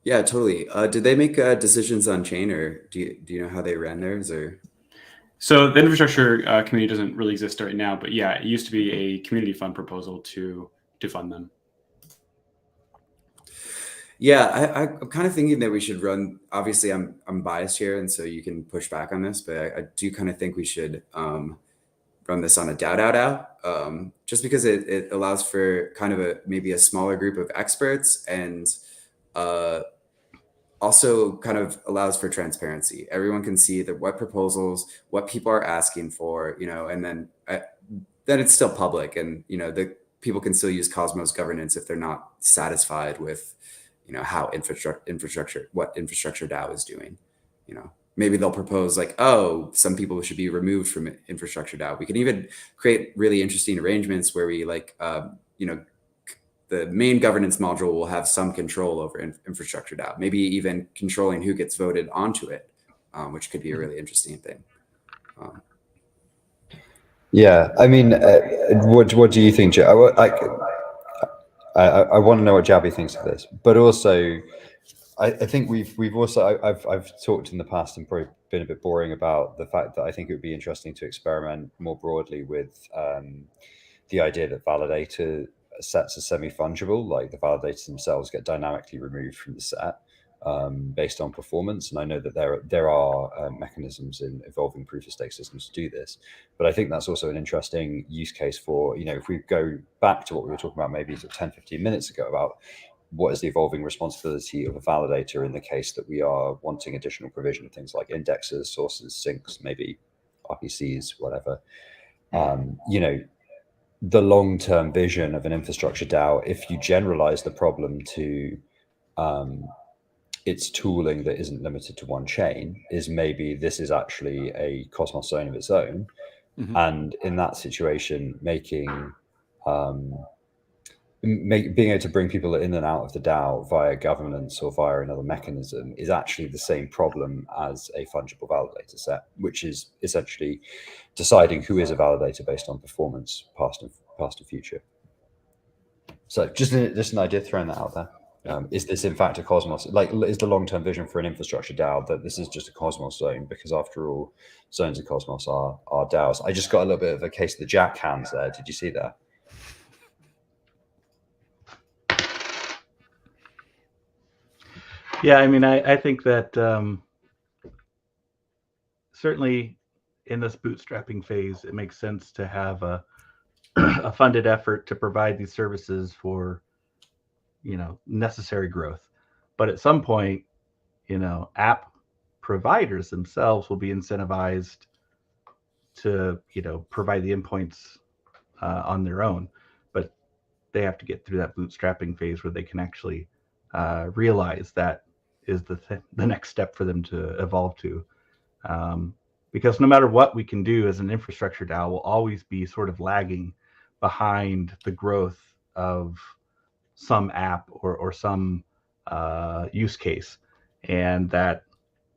F: Yeah, totally. Did they make decisions on chain, or do you know how they ran theirs, or?
D: So the infrastructure committee doesn't really exist right now, but yeah, it used to be a community fund proposal to fund them.
F: Yeah, I'm kind of thinking that we should run. Obviously, I'm biased here, and so you can push back on this, but I do kind of think we should run this on a DAO DAO DAO, just because it allows for kind of maybe a smaller group of experts, and also kind of allows for transparency. Everyone can see that what proposals, what people are asking for, and then it's still public, and the people can still use Cosmos governance if they're not satisfied with how what infrastructure DAO is doing. Maybe they'll propose like, oh, some people should be removed from infrastructure DAO. We can even create really interesting arrangements where we like the main governance module will have some control over infrastructure DAO, maybe even controlling who gets voted onto it, which could be a really interesting thing.
C: Yeah, I mean, what do you think, Joe? I want to know what Jabby thinks of this, but also, I think we've also I've talked in the past and probably been a bit boring about the fact that I think it would be interesting to experiment more broadly with the idea that validator sets are semi-fungible, like the validators themselves get dynamically removed from the set based on performance. And I know that there are mechanisms in evolving proof of stake systems to do this, but I think that's also an interesting use case for, if we go back to what we were talking about maybe 10, 15 minutes ago about what is the evolving responsibility of a validator in the case that we are wanting additional provision of things like indexes, sources, sinks, maybe RPCs, whatever. The long-term vision of an infrastructure DAO, if you generalize the problem to its tooling that isn't limited to one chain, is maybe this is actually a Cosmos zone of its own. Mm-hmm. And in that situation, being able to bring people in and out of the DAO via governance or via another mechanism is actually the same problem as a fungible validator set, which is essentially deciding who is a validator based on performance, past and future. So just an idea, throwing that out there. Is this in fact a Cosmos? Like, is the long-term vision for an infrastructure DAO that this is just a Cosmos zone? Because after all, zones of Cosmos are DAOs. I just got a little bit of a case of the Jack hands there. Did you see that?
A: Yeah, I mean, I think that certainly in this bootstrapping phase, it makes sense to have a funded effort to provide these services for, necessary growth. But at some point, app providers themselves will be incentivized to, provide the endpoints on their own. But they have to get through that bootstrapping phase where they can actually realize that is the next step for them to evolve to. Because no matter what we can do as an infrastructure DAO, will always be sort of lagging behind the growth of some app or some use case. And that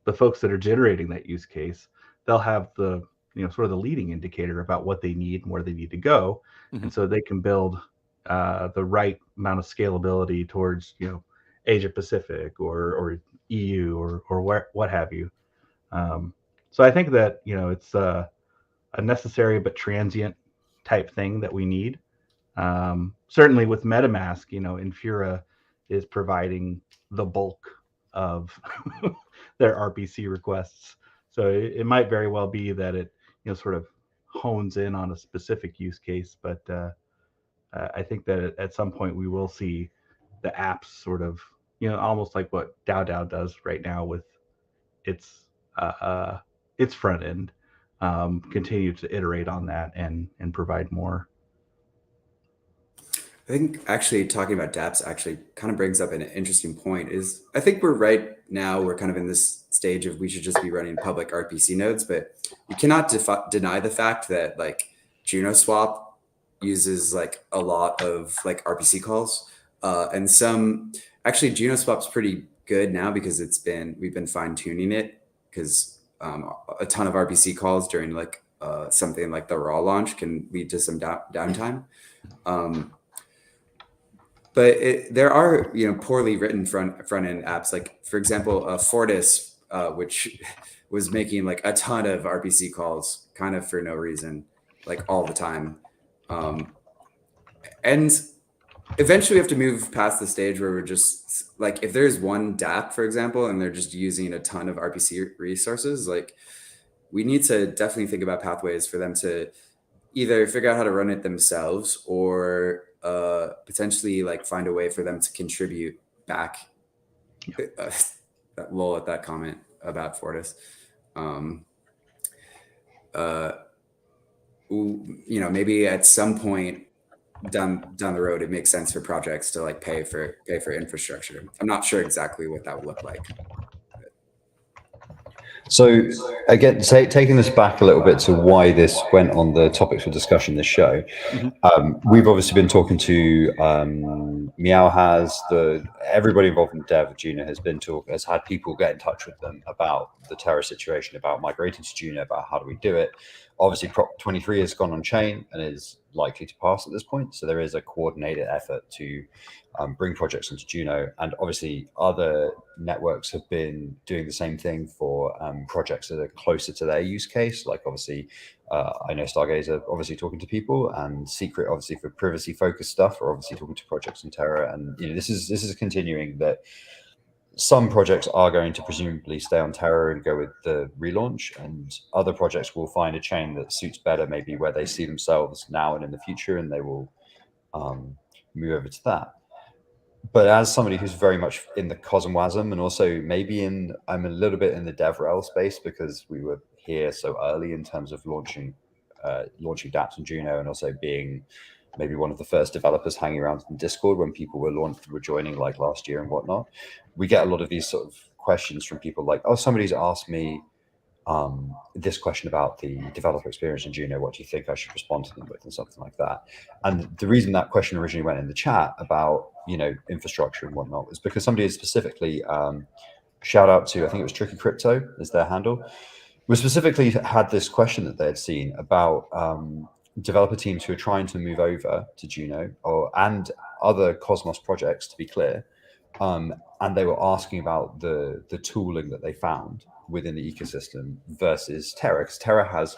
A: the folks that are generating that use case, they'll have the, sort of the leading indicator about what they need and where they need to go. Mm-hmm. And so they can build the right amount of scalability towards, Asia Pacific or EU or what have you. So I think that, it's a necessary but transient type thing that we need. Certainly with MetaMask, Infura is providing the bulk of their RPC requests. So it might very well be that it, sort of hones in on a specific use case. But I think that at some point we will see the apps sort of, almost like what DAO DAO does right now with its front end, continue to iterate on that and provide more.
F: I think actually talking about dApps actually kind of brings up an interesting point. Is I think we're kind of in this stage of we should just be running public RPC nodes, but you cannot deny the fact that like JunoSwap uses like a lot of like RPC calls, and actually JunoSwap's pretty good now because we've been fine tuning it because a ton of RPC calls during like something like the raw launch can lead to some downtime. But there are, poorly written front end apps. Like for example, Fortis, which was making like a ton of RPC calls kind of for no reason, like all the time. And eventually we have to move past the stage where we're just like, if there's one dApp, for example, and they're just using a ton of RPC resources, like we need to definitely think about pathways for them to either figure out how to run it themselves or potentially like find a way for them to contribute back lol at that comment about Fortis. Maybe at some point down the road, it makes sense for projects to like pay for infrastructure. I'm not sure exactly what that would look like.
C: So again, taking this back a little bit to why this went on the topics for discussion this show, we've obviously been talking to Meow everybody involved in dev. Juno has had people get in touch with them about the Terra situation, about migrating to Juno, about how do we do it. Obviously, Prop 23 has gone on chain and is likely to pass at this point. So there is a coordinated effort to bring projects into Juno. And obviously, other networks have been doing the same thing for projects that are closer to their use case. Like obviously, I know Stargazer obviously talking to people, and Secret obviously for privacy-focused stuff are obviously talking to projects in Terra. And this is continuing that. Some projects are going to presumably stay on Terra and go with the relaunch, and other projects will find a chain that suits better, maybe where they see themselves now and in the future, and they will move over to that. But as somebody who's very much in the CosmWasm, and also maybe I'm a little bit in the DevRel space because we were here so early in terms of launching dApps on Juno, and also being maybe one of the first developers hanging around in Discord when people were joining like last year and whatnot. We get a lot of these sort of questions from people like, oh, somebody's asked me this question about the developer experience in Juno. What do you think I should respond to them with, and something like that. And the reason that question originally went in the chat about infrastructure and whatnot was because somebody had specifically shout out to, I think it was Tricky Crypto is their handle, was specifically had this question that they had seen about developer teams who are trying to move over to Juno and other Cosmos projects, to be clear, and they were asking about the tooling that they found within the ecosystem versus Terra, because Terra has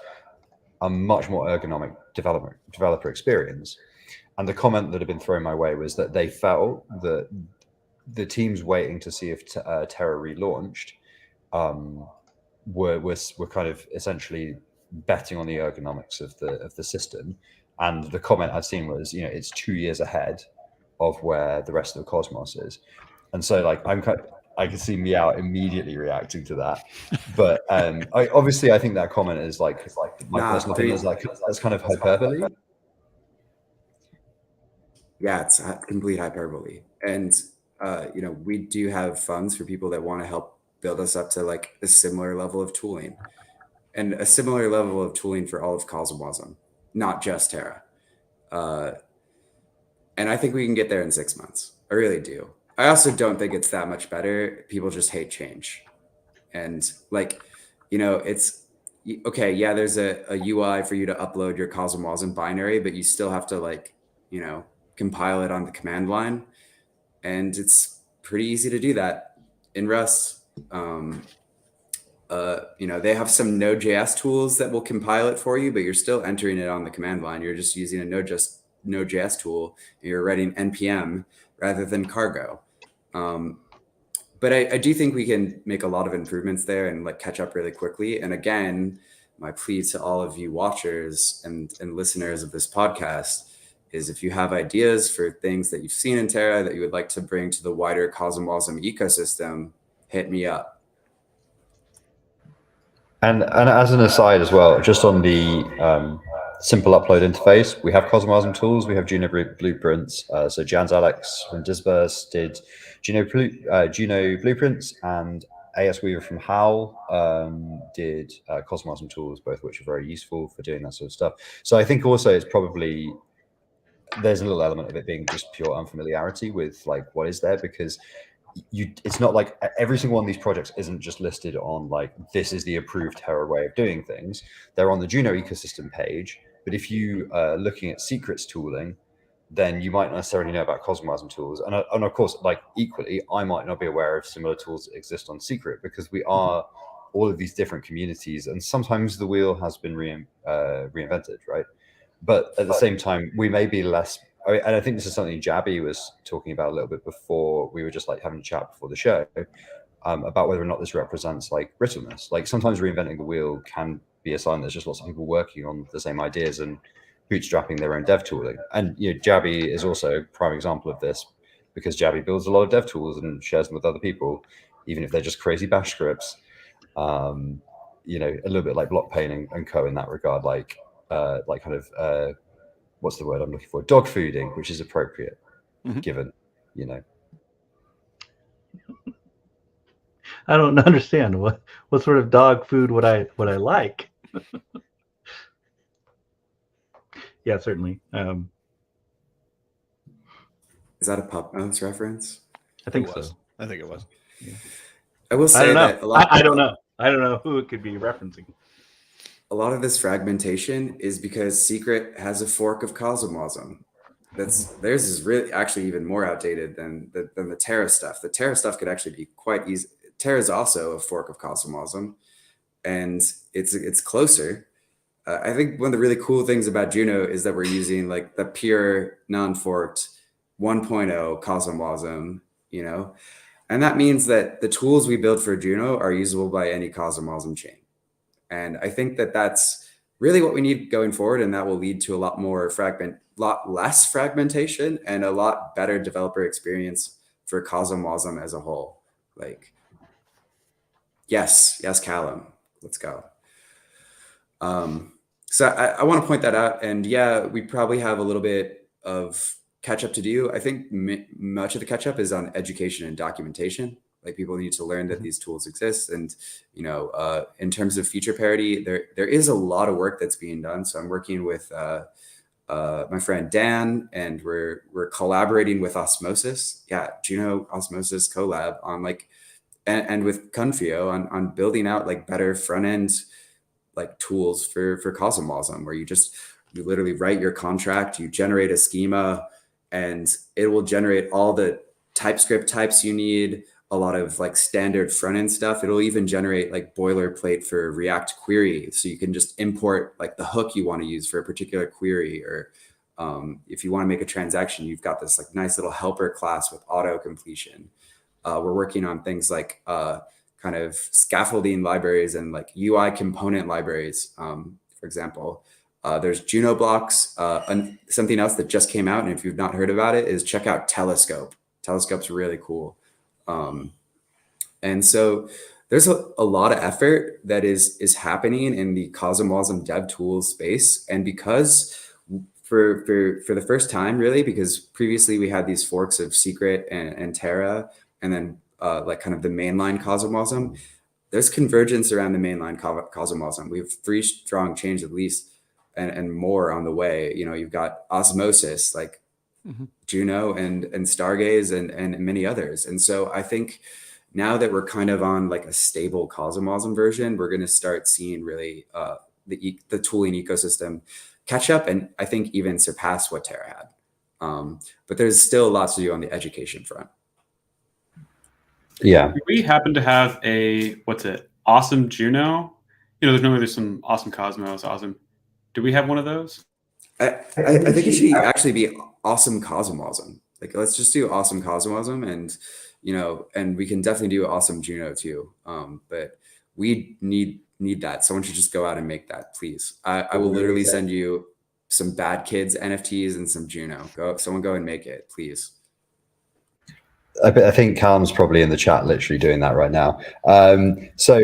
C: a much more ergonomic developer experience. And the comment that had been thrown my way was that they felt that the teams waiting to see if Terra relaunched were kind of essentially betting on the ergonomics of the system. And the comment I've seen was, it's 2 years ahead of where the rest of the Cosmos is. And so like I can see Meow immediately reacting to that. But I think that comment is like my personal opinion is like that's kind of hyperbole.
F: Yeah, it's complete hyperbole. And we do have funds for people that want to help build us up to like a similar level of tooling. And a similar level of tooling for all of CosmWasm, not just Terra. And I think we can get there in 6 months. I really do. I also don't think it's that much better. People just hate change. And it's okay. Yeah, there's a UI for you to upload your CosmWasm binary, but you still have to compile it on the command line. And it's pretty easy to do that in Rust. They have some Node.js tools that will compile it for you, but you're still entering it on the command line. You're just using a Node.js tool, and you're writing npm rather than cargo. But I do think we can make a lot of improvements there and catch up really quickly. And again, my plea to all of you watchers and listeners of this podcast is if you have ideas for things that you've seen in Terra that you would like to bring to the wider CosmWasm ecosystem, hit me up.
C: And as an aside as well, just on the simple upload interface, we have CosmWasm tools, we have Juno blueprints. So Jans Alex from Disperse did Juno blueprints, and AS Weaver from Howl did CosmWasm tools, both of which are very useful for doing that sort of stuff. So I think also it's probably, there's a little element of it being just pure unfamiliarity with what is there, because it's not like every single one of these projects isn't just listed on this is the approved Terra way of doing things. They're on the Juno ecosystem page, but if you are looking at Secrets tooling, then you might not necessarily know about CosmWasm tools. And of course, equally, I might not be aware of similar tools that exist on Secret, because we are all of these different communities, and sometimes the wheel has been reinvented, right? But at the same time, we may be less. And I think this is something Jabby was talking about a little bit before. We were just having a chat before the show about whether or not this represents brittleness. Sometimes reinventing the wheel can be a sign there's just lots of people working on the same ideas and bootstrapping their own dev tooling. And Jabby is also a prime example of this, because Jabby builds a lot of dev tools and shares them with other people. even if they're just crazy bash scripts. You know, a little bit like Blockchain and co in that regard, like kind of what's the word I'm looking for? Dog fooding, which is appropriate, given, you know.
A: I don't understand what sort of dog food would I like. Yeah, certainly.
F: Is that a Pup Mouse reference?
A: I think
B: It was.
A: so.
B: I think it was.
A: Yeah.
F: I will
A: I
F: say
A: don't know.
F: that a lot.
A: I don't know. I don't know who it could be referencing.
F: A lot of this fragmentation is because Secret has a fork of Cosmosm. Theirs is really actually even more outdated than the Terra stuff. The Terra stuff could actually be quite easy. Terra is also a fork of Cosmosm, and it's closer. I think one of the really cool things about Juno is that we're using like the pure non-forked 1.0 Cosmosm, you know, and that means that the tools we build for Juno are usable by any Cosmosm chain. And I think that that's really what we need going forward, and that will lead to a lot less fragmentation and a lot better developer experience for Cosmosm as a whole. Like, yes, Callum, let's go. So I want to point that out, and yeah, we probably have a little bit of catch up to do. I think much of the catch up is on education and documentation. Like, people need to learn that these tools exist, and you know, in terms of feature parity, there is a lot of work that's being done. So I'm working with my friend Dan, and we're collaborating with Osmosis. Yeah, Juno Osmosis collab on like, and with Confio on building out like better front end like tools for Cosmosm, where you literally write your contract, you generate a schema, and it will generate all the TypeScript types you need, a lot of like standard front end stuff. It'll even generate like boilerplate for React query. So you can just import like the hook you want to use for a particular query, or if you want to make a transaction, you've got this like nice little helper class with auto completion. We're working on things like kind of scaffolding libraries and like UI component libraries. For example, there's Juno blocks. And something else that just came out, and if you've not heard about it, is check out Telescope. Telescope's really cool. And so there's a lot of effort that is happening in the Cosmosm dev tools space. And because for the first time, really, because previously we had these forks of Secret and Terra, and then like kind of the mainline Cosmosm, there's convergence around the mainline Cosmosm. We have 3 strong chains at least, and more on the way. You know, you've got Osmosis, like Juno and Stargaze and many others. And so I think now that we're kind of on like a stable Cosmosm version, we're going to start seeing really the tooling ecosystem catch up, and I think even surpass what Terra had. But there's still lots to do on the education front.
C: Yeah.
D: Do we happen to have a, awesome Juno? You know, there's some awesome Cosmos, awesome. Do we have one of those?
F: I think it should actually be awesome Cosmosm. Like, let's just do awesome Cosmosm, and you know, and we can definitely do awesome Juno too. But we need that. Someone should just go out and make that, please. I will literally send you some Bad Kids NFTs and some Juno. Someone go and make it, please.
C: I think Calum's probably in the chat, literally doing that right now. So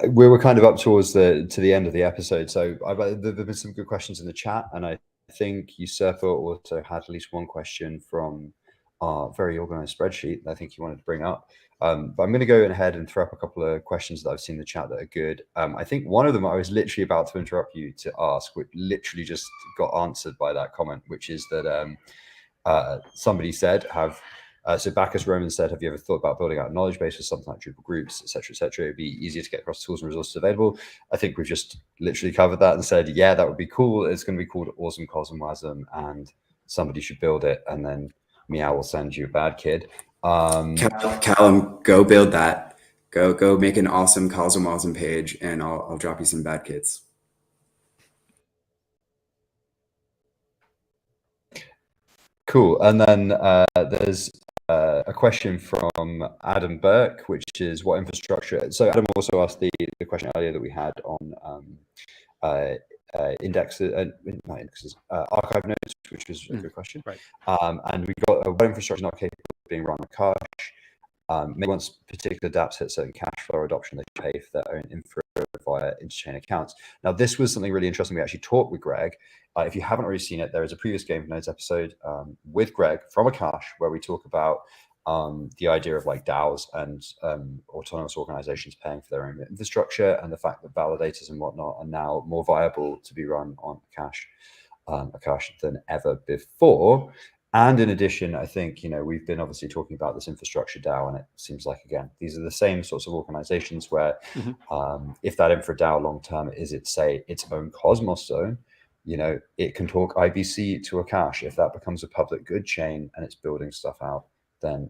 C: we were kind of up towards the end of the episode. So there've been some good questions in the chat, and I think Usurper also had at least one question from our very organized spreadsheet that I think you wanted to bring up. But I'm going to go ahead and throw up a couple of questions that I've seen in the chat that are good. I think one of them I was literally about to interrupt you to ask, which literally just got answered by that comment, which is that somebody said, so Bacchus Roman said, have you ever thought about building out a knowledge base for something like Drupal groups, et cetera, et cetera? It'd be easier to get across tools and resources available. I think we've just literally covered that and said, yeah, that would be cool. It's going to be called Awesome Cosmosm, and somebody should build it, and then Meow will send you a Bad Kid.
F: Callum, go build that. Go make an awesome Cosmosm page, and I'll drop you some Bad Kids.
C: Cool. And then there's a question from Adam Burke, which is what infrastructure. So Adam also asked the question earlier that we had on indexes, not indexes, archive notes, which was a good question.
B: Right.
C: And we got what infrastructure is not capable of being run on cache. maybe once particular dApps hit certain cash flow adoption, they pay for their own infra via interchain accounts. Now, this was something really interesting. We actually talked with Greg. If you haven't already seen it, there is a previous Game of Nodes episode with Greg from Akash where we talk about the idea of like DAOs and autonomous organizations paying for their own infrastructure, and the fact that validators and whatnot are now more viable to be run on Akash than ever before. And in addition, I think, we've been obviously talking about this Infrastructure DAO, and it seems like, again, these are the same sorts of organizations where if that infra DAO long term is its own Cosmos zone, it can talk IBC to Akash. If that becomes a public good chain and it's building stuff out, then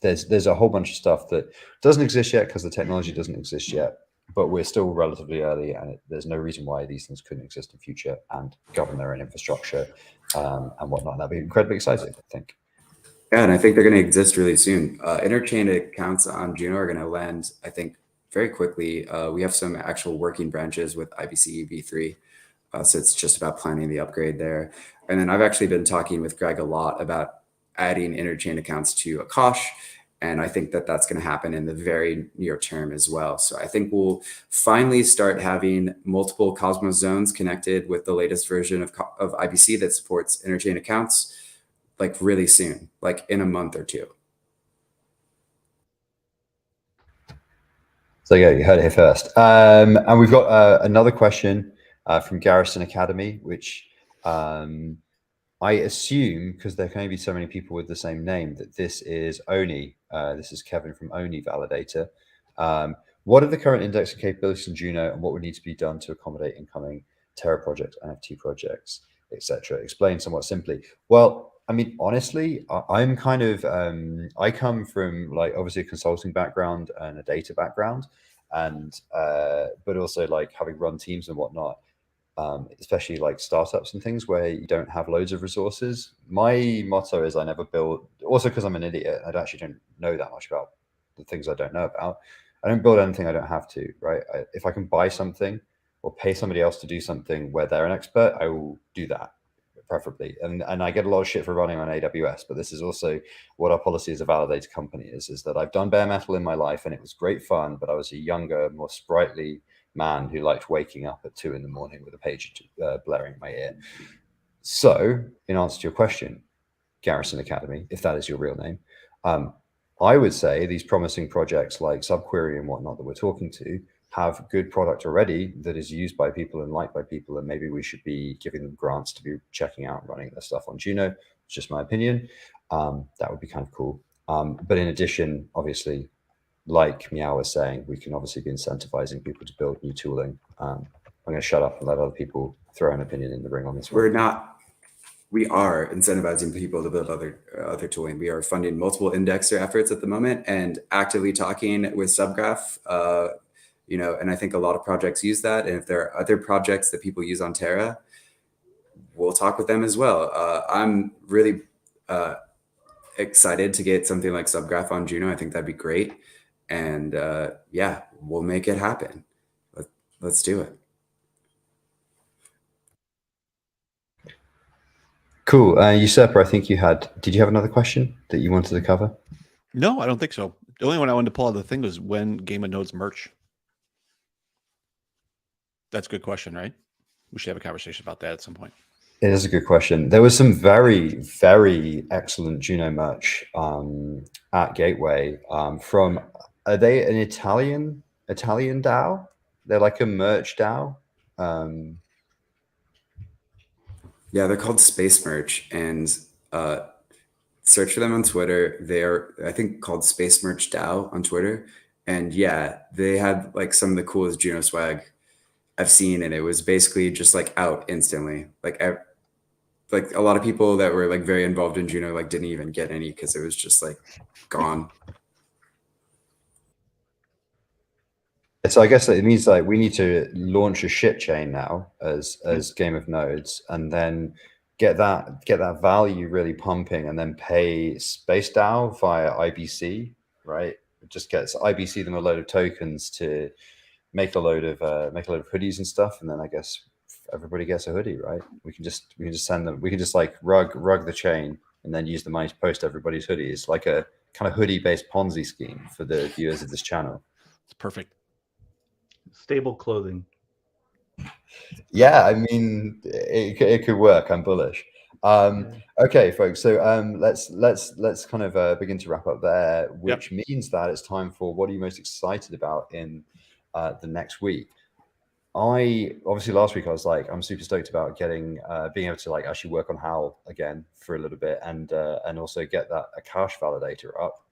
C: there's a whole bunch of stuff that doesn't exist yet because the technology doesn't exist yet, but we're still relatively early, and there's no reason why these things couldn't exist in future and govern their own infrastructure and whatnot. That'd be incredibly exciting, I think.
F: Yeah, and I think they're going to exist really soon. Interchain accounts on Juno are going to land, I think, very quickly. We have some actual working branches with IBC v3. So it's just about planning the upgrade there. And then I've actually been talking with Greg a lot about adding interchain accounts to Akash. And I think that that's going to happen in the very near term as well. So I think we'll finally start having multiple Cosmos zones connected with the latest version of IBC that supports interchain accounts, like really soon, like in a month or two.
C: So yeah, you heard it here first. And we've got another question from Garrison Academy, which I assume, because there can only be so many people with the same name, that this is Oni. This is Kevin from Oni Validator. What are the current indexing capabilities in Juno, and what would need to be done to accommodate incoming Terra projects, NFT projects, etc.? Explain somewhat simply. Well, I mean, honestly, I'm kind of, I come from like obviously a consulting background and a data background, and but also like having run teams and whatnot. Especially like startups and things where you don't have loads of resources. My motto is I never build, also because I'm an idiot, I actually don't know that much about the things I don't know about. I don't build anything I don't have to, right? If I can buy something or pay somebody else to do something where they're an expert, I will do that, preferably. And I get a lot of shit for running on AWS, but this is also what our policy as a validator company is that I've done bare metal in my life and it was great fun, but I was a younger, more sprightly man who liked waking up at 2 in the morning with a page blaring in my ear. So, in answer to your question, Garrison Academy, if that is your real name, I would say these promising projects like Subquery and whatnot that we're talking to have good product already that is used by people and liked by people, and maybe we should be giving them grants to be checking out and running their stuff on Juno. It's just my opinion. That would be kind of cool. But in addition, obviously, like Meow was saying, we can obviously be incentivizing people to build new tooling. I'm going to shut up and let other people throw an opinion in the ring on this one.
F: We are incentivizing people to build other tooling. We are funding multiple indexer efforts at the moment and actively talking with Subgraph, and I think a lot of projects use that. And if there are other projects that people use on Terra, we'll talk with them as well. I'm really excited to get something like Subgraph on Juno. I think that'd be great. And yeah, we'll make it happen. Let's do it.
C: Cool. Usurper, I think did you have another question that you wanted to cover?
B: No, I don't think so. The only one I wanted to pull out of the thing was when Game of Nodes merch. That's a good question, right? We should have a conversation about that at some point.
C: It is a good question. There was some very, very excellent Juno merch at Gateway from, are they an Italian DAO? They're like a merch DAO.
F: Yeah, they're called Space Merch, and search for them on Twitter. They're, I think, called Space Merch DAO on Twitter. And yeah, they had like some of the coolest Juno swag I've seen, and it was basically just like out instantly. Like a lot of people that were like very involved in Juno like didn't even get any because it was just like gone.
C: So I guess it means like we need to launch a shit chain now as Game of Nodes, and then get that value really pumping, and then pay Space DAO via IBC, right? It just gets IBC them a load of tokens to make a load of hoodies and stuff, and then I guess everybody gets a hoodie, right? We can just send them. We can just like rug the chain, and then use the money to post everybody's hoodies, like a kind of hoodie-based Ponzi scheme for the viewers of this channel.
B: It's perfect.
A: Stable clothing.
C: Yeah, I mean, it could work. I'm bullish. Okay, folks. So let's kind of begin to wrap up there, which means that it's time for what are you most excited about in the next week. Obviously last week I was like, I'm super stoked about getting being able to like actually work on HAL again for a little bit and also get that Akash validator up.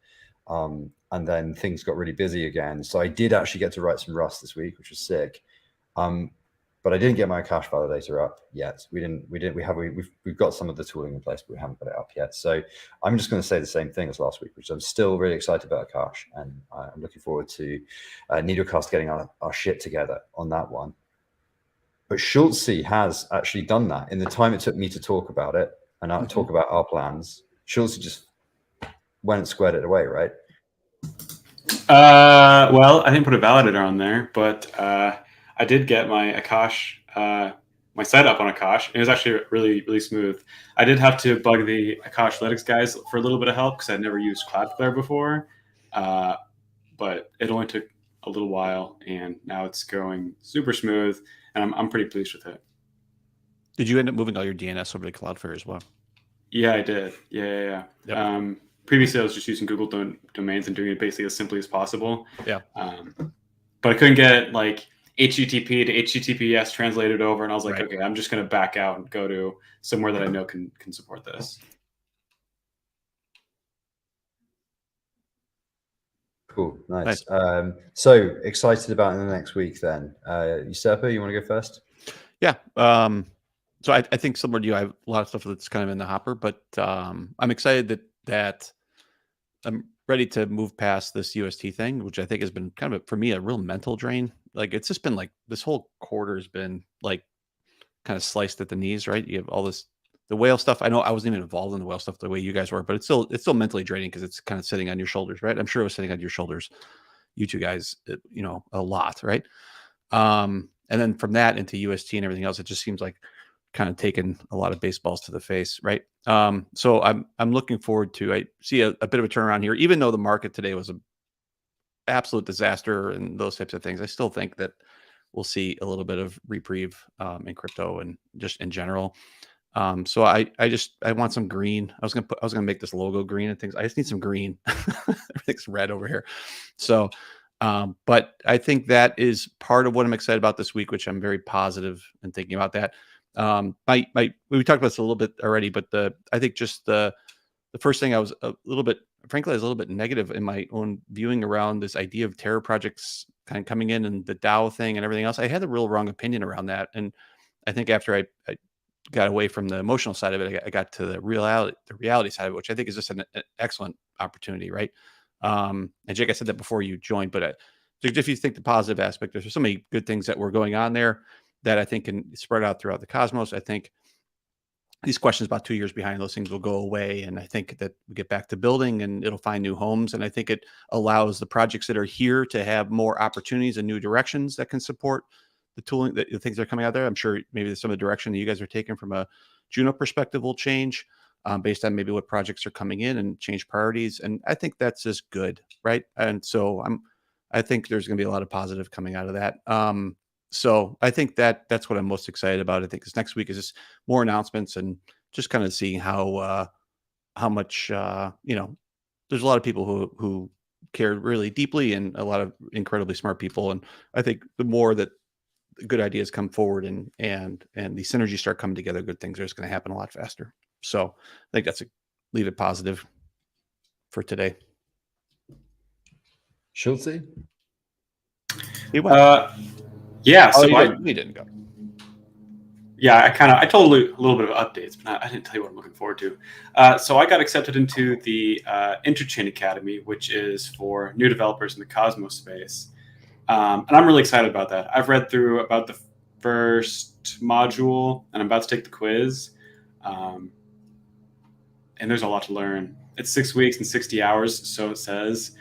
C: And then things got really busy again. So I did actually get to write some Rust this week, which was sick. But I didn't get my Akash validator up yet. We've got some of the tooling in place, but we haven't got it up yet. So I'm just going to say the same thing as last week, which I'm still really excited about Akash, and I'm looking forward to Needlecast getting our shit together on that one. But Schultzy has actually done that in the time it took me to talk about it and talk about our plans. Schultzy just went and squared it away, right?
D: Well, I didn't put a validator on there, but I did get my Akash, my setup on Akash. It was actually really, really smooth. I did have to bug the Akash Lytics guys for a little bit of help because I'd never used Cloudflare before, but it only took a little while, and now it's going super smooth, and I'm pretty pleased with it.
B: Did you end up moving all your DNS over to Cloudflare as well?
D: Yeah, I did. Yeah. Yep. Previously, I was just using Google domains and doing it basically as simply as possible.
B: Yeah.
D: But I couldn't get like HTTP to HTTPS translated over, and I was like, okay, I'm just going to back out and go to somewhere that I know can support this.
C: Cool, nice. So excited about in the next week then. Usurper, you want to go first?
B: Yeah. So I think similar to you, I have a lot of stuff that's kind of in the hopper, but I'm excited that I'm ready to move past this UST thing, which I think has been kind of for me a real mental drain. Like it's just been like this whole quarter has been like kind of sliced at the knees, right? You have all this the whale stuff. I know I wasn't even involved in the whale stuff the way you guys were, but it's still mentally draining because it's kind of sitting on your shoulders, right? I'm sure it was sitting on your shoulders, you two guys, a lot, right? And then from that into UST and everything else, it just seems like kind of taken a lot of baseballs to the face, right? So I'm looking forward to. I see a bit of a turnaround here, even though the market today was an absolute disaster and those types of things. I still think that we'll see a little bit of reprieve in crypto and just in general. So I want some green. I was gonna make this logo green and things. I just need some green. Everything's red over here. So, but I think that is part of what I'm excited about this week, which I'm very positive in thinking about that. We talked about this a little bit already, but I think just the first thing I was frankly, I was a little bit negative in my own viewing around this idea of Terra projects kind of coming in and the DAO thing and everything else. I had the real wrong opinion around that. And I think after I got away from the emotional side of it, I got to the reality side of it, which I think is just an excellent opportunity. Right. And Jake, I said that before you joined, but if you think the positive aspect, there's so many good things that were going on there that I think can spread out throughout the cosmos. I think these questions about 2 years behind, those things will go away. And I think that we get back to building and it'll find new homes. And I think it allows the projects that are here to have more opportunities and new directions that can support the tooling, the things that are coming out there. I'm sure maybe some of the direction that you guys are taking from a Juno perspective will change based on maybe what projects are coming in and change priorities. And I think that's just good. Right. And so I think there's going to be a lot of positive coming out of that. So I think that's what I'm most excited about. I think this next week is just more announcements and just kind of seeing how much, there's a lot of people who care really deeply and a lot of incredibly smart people. And I think the more that good ideas come forward and the synergies start coming together, good things are just going to happen a lot faster. So I think leave it positive for today.
C: Schultzy?
D: Yeah, so
B: he didn't go.
D: Yeah, I told a little bit of updates, but I didn't tell you what I'm looking forward to. So I got accepted into the Interchain Academy, which is for new developers in the Cosmos space. And I'm really excited about that. I've read through about the first module, and I'm about to take the quiz. And there's a lot to learn. It's 6 weeks and 60 hours, so it says.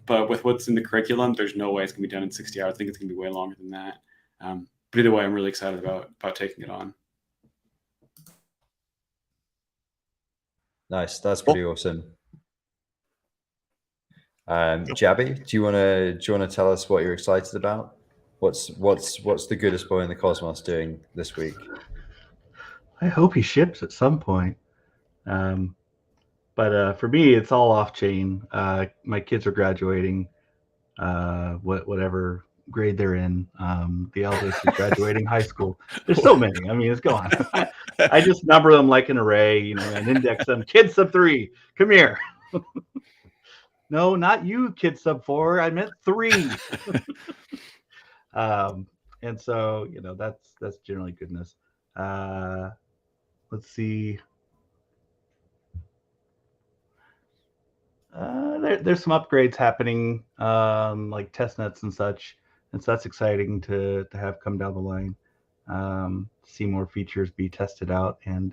D: But with what's in the curriculum, there's no way it's going to be done in 60 hours. I think it's going to be way longer than that. But either way, I'm really excited about taking it on.
C: Nice. That's pretty awesome. Jabby, do you want to tell us what you're excited about? What's the goodest boy in the cosmos doing this week?
A: I hope he ships at some point. But for me, it's all off chain. My kids are graduating, whatever grade they're in. The eldest is graduating high school. There's so many. I mean, it's gone. I just number them like an array, and index them. Kid sub 3, come here. No, not you, kid sub 4. I meant 3. And so, that's generally goodness. Let's see. There's some upgrades happening, like test nets and such, and so that's exciting to have come down the line. See more features be tested out and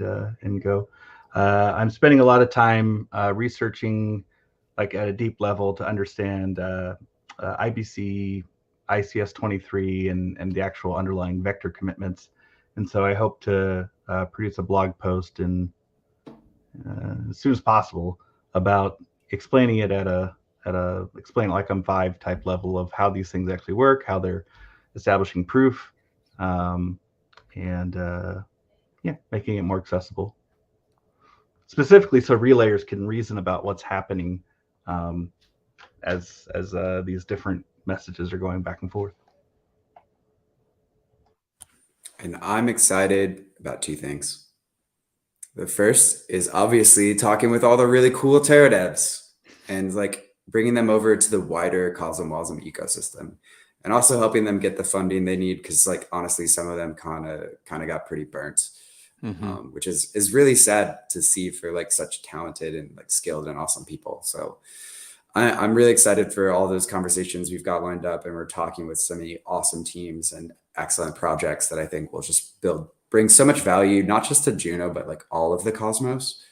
A: go. I'm spending a lot of time researching, like at a deep level, to understand IBC, ICS 23, and the actual underlying vector commitments. And so I hope to produce a blog post as soon as possible about explaining it at a explain like I'm 5 type level of how these things actually work, how they're establishing proof, and making it more accessible. Specifically, so relayers can reason about what's happening as these different messages are going back and forth.
F: And I'm excited about 2 things. The first is obviously talking with all the really cool Terra devs and like bringing them over to the wider CosmWasm ecosystem, and also helping them get the funding they need, because like honestly, some of them kind of got pretty burnt, which is really sad to see for like such talented and like skilled and awesome people. So I'm really excited for all those conversations we've got lined up, and we're talking with so many awesome teams and excellent projects that I think will just bring so much value, not just to Juno, but like all of the Cosmos.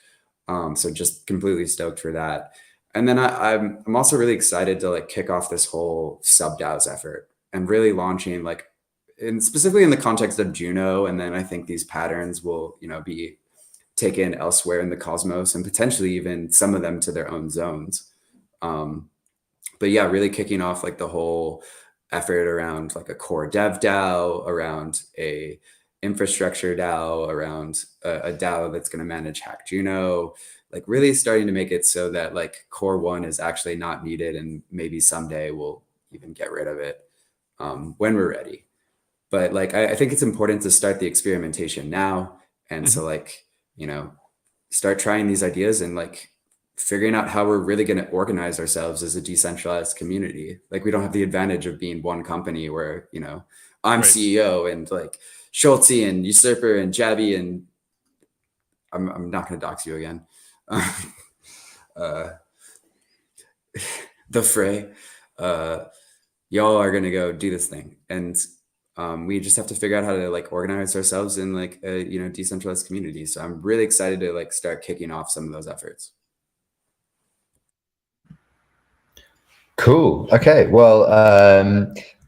F: So just completely stoked for that. And then I'm also really excited to like kick off this whole sub DAOs effort and really launching specifically in the context of Juno. And then I think these patterns will, be taken elsewhere in the Cosmos, and potentially even some of them to their own zones. But yeah, really kicking off like the whole effort around like a core dev DAO, around a infrastructure DAO, around a DAO that's going to manage Hack Juno, like really starting to make it so that like core 1 is actually not needed, and maybe someday we'll even get rid of it when we're ready. But like I think it's important to start the experimentation now, and so like start trying these ideas and like figuring out how we're really going to organize ourselves as a decentralized community. Like we don't have the advantage of being one company where I'm CEO and like Schultz and Usurper and Jabby, and I'm not going to dox you again. The Fray, y'all are going to go do this thing, and we just have to figure out how to like organize ourselves in like a decentralized community. So I'm really excited to like start kicking off some of those efforts.
C: Cool. Okay. Well,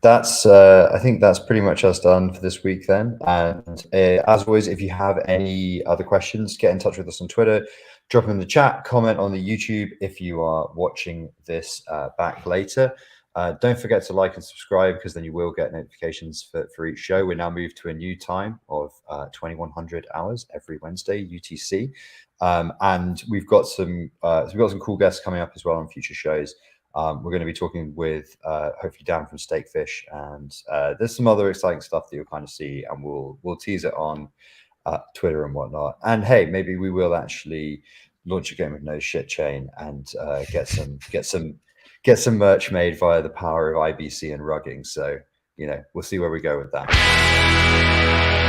C: that's I think that's pretty much us done for this week then. And as always, if you have any other questions, get in touch with us on Twitter, drop them in the chat, comment on the YouTube if you are watching this back later. Don't forget to like and subscribe, because then you will get notifications for each show. We're now moved to a new time of 2100 hours every Wednesday UTC, and we've got some cool guests coming up as well on future shows. We're going to be talking with hopefully Dan from Stakefish, and there's some other exciting stuff that you'll kind of see, and we'll tease it on Twitter and whatnot. And hey, maybe we will actually launch a game of no shit chain and get some merch made via the power of IBC and rugging. So we'll see where we go with that.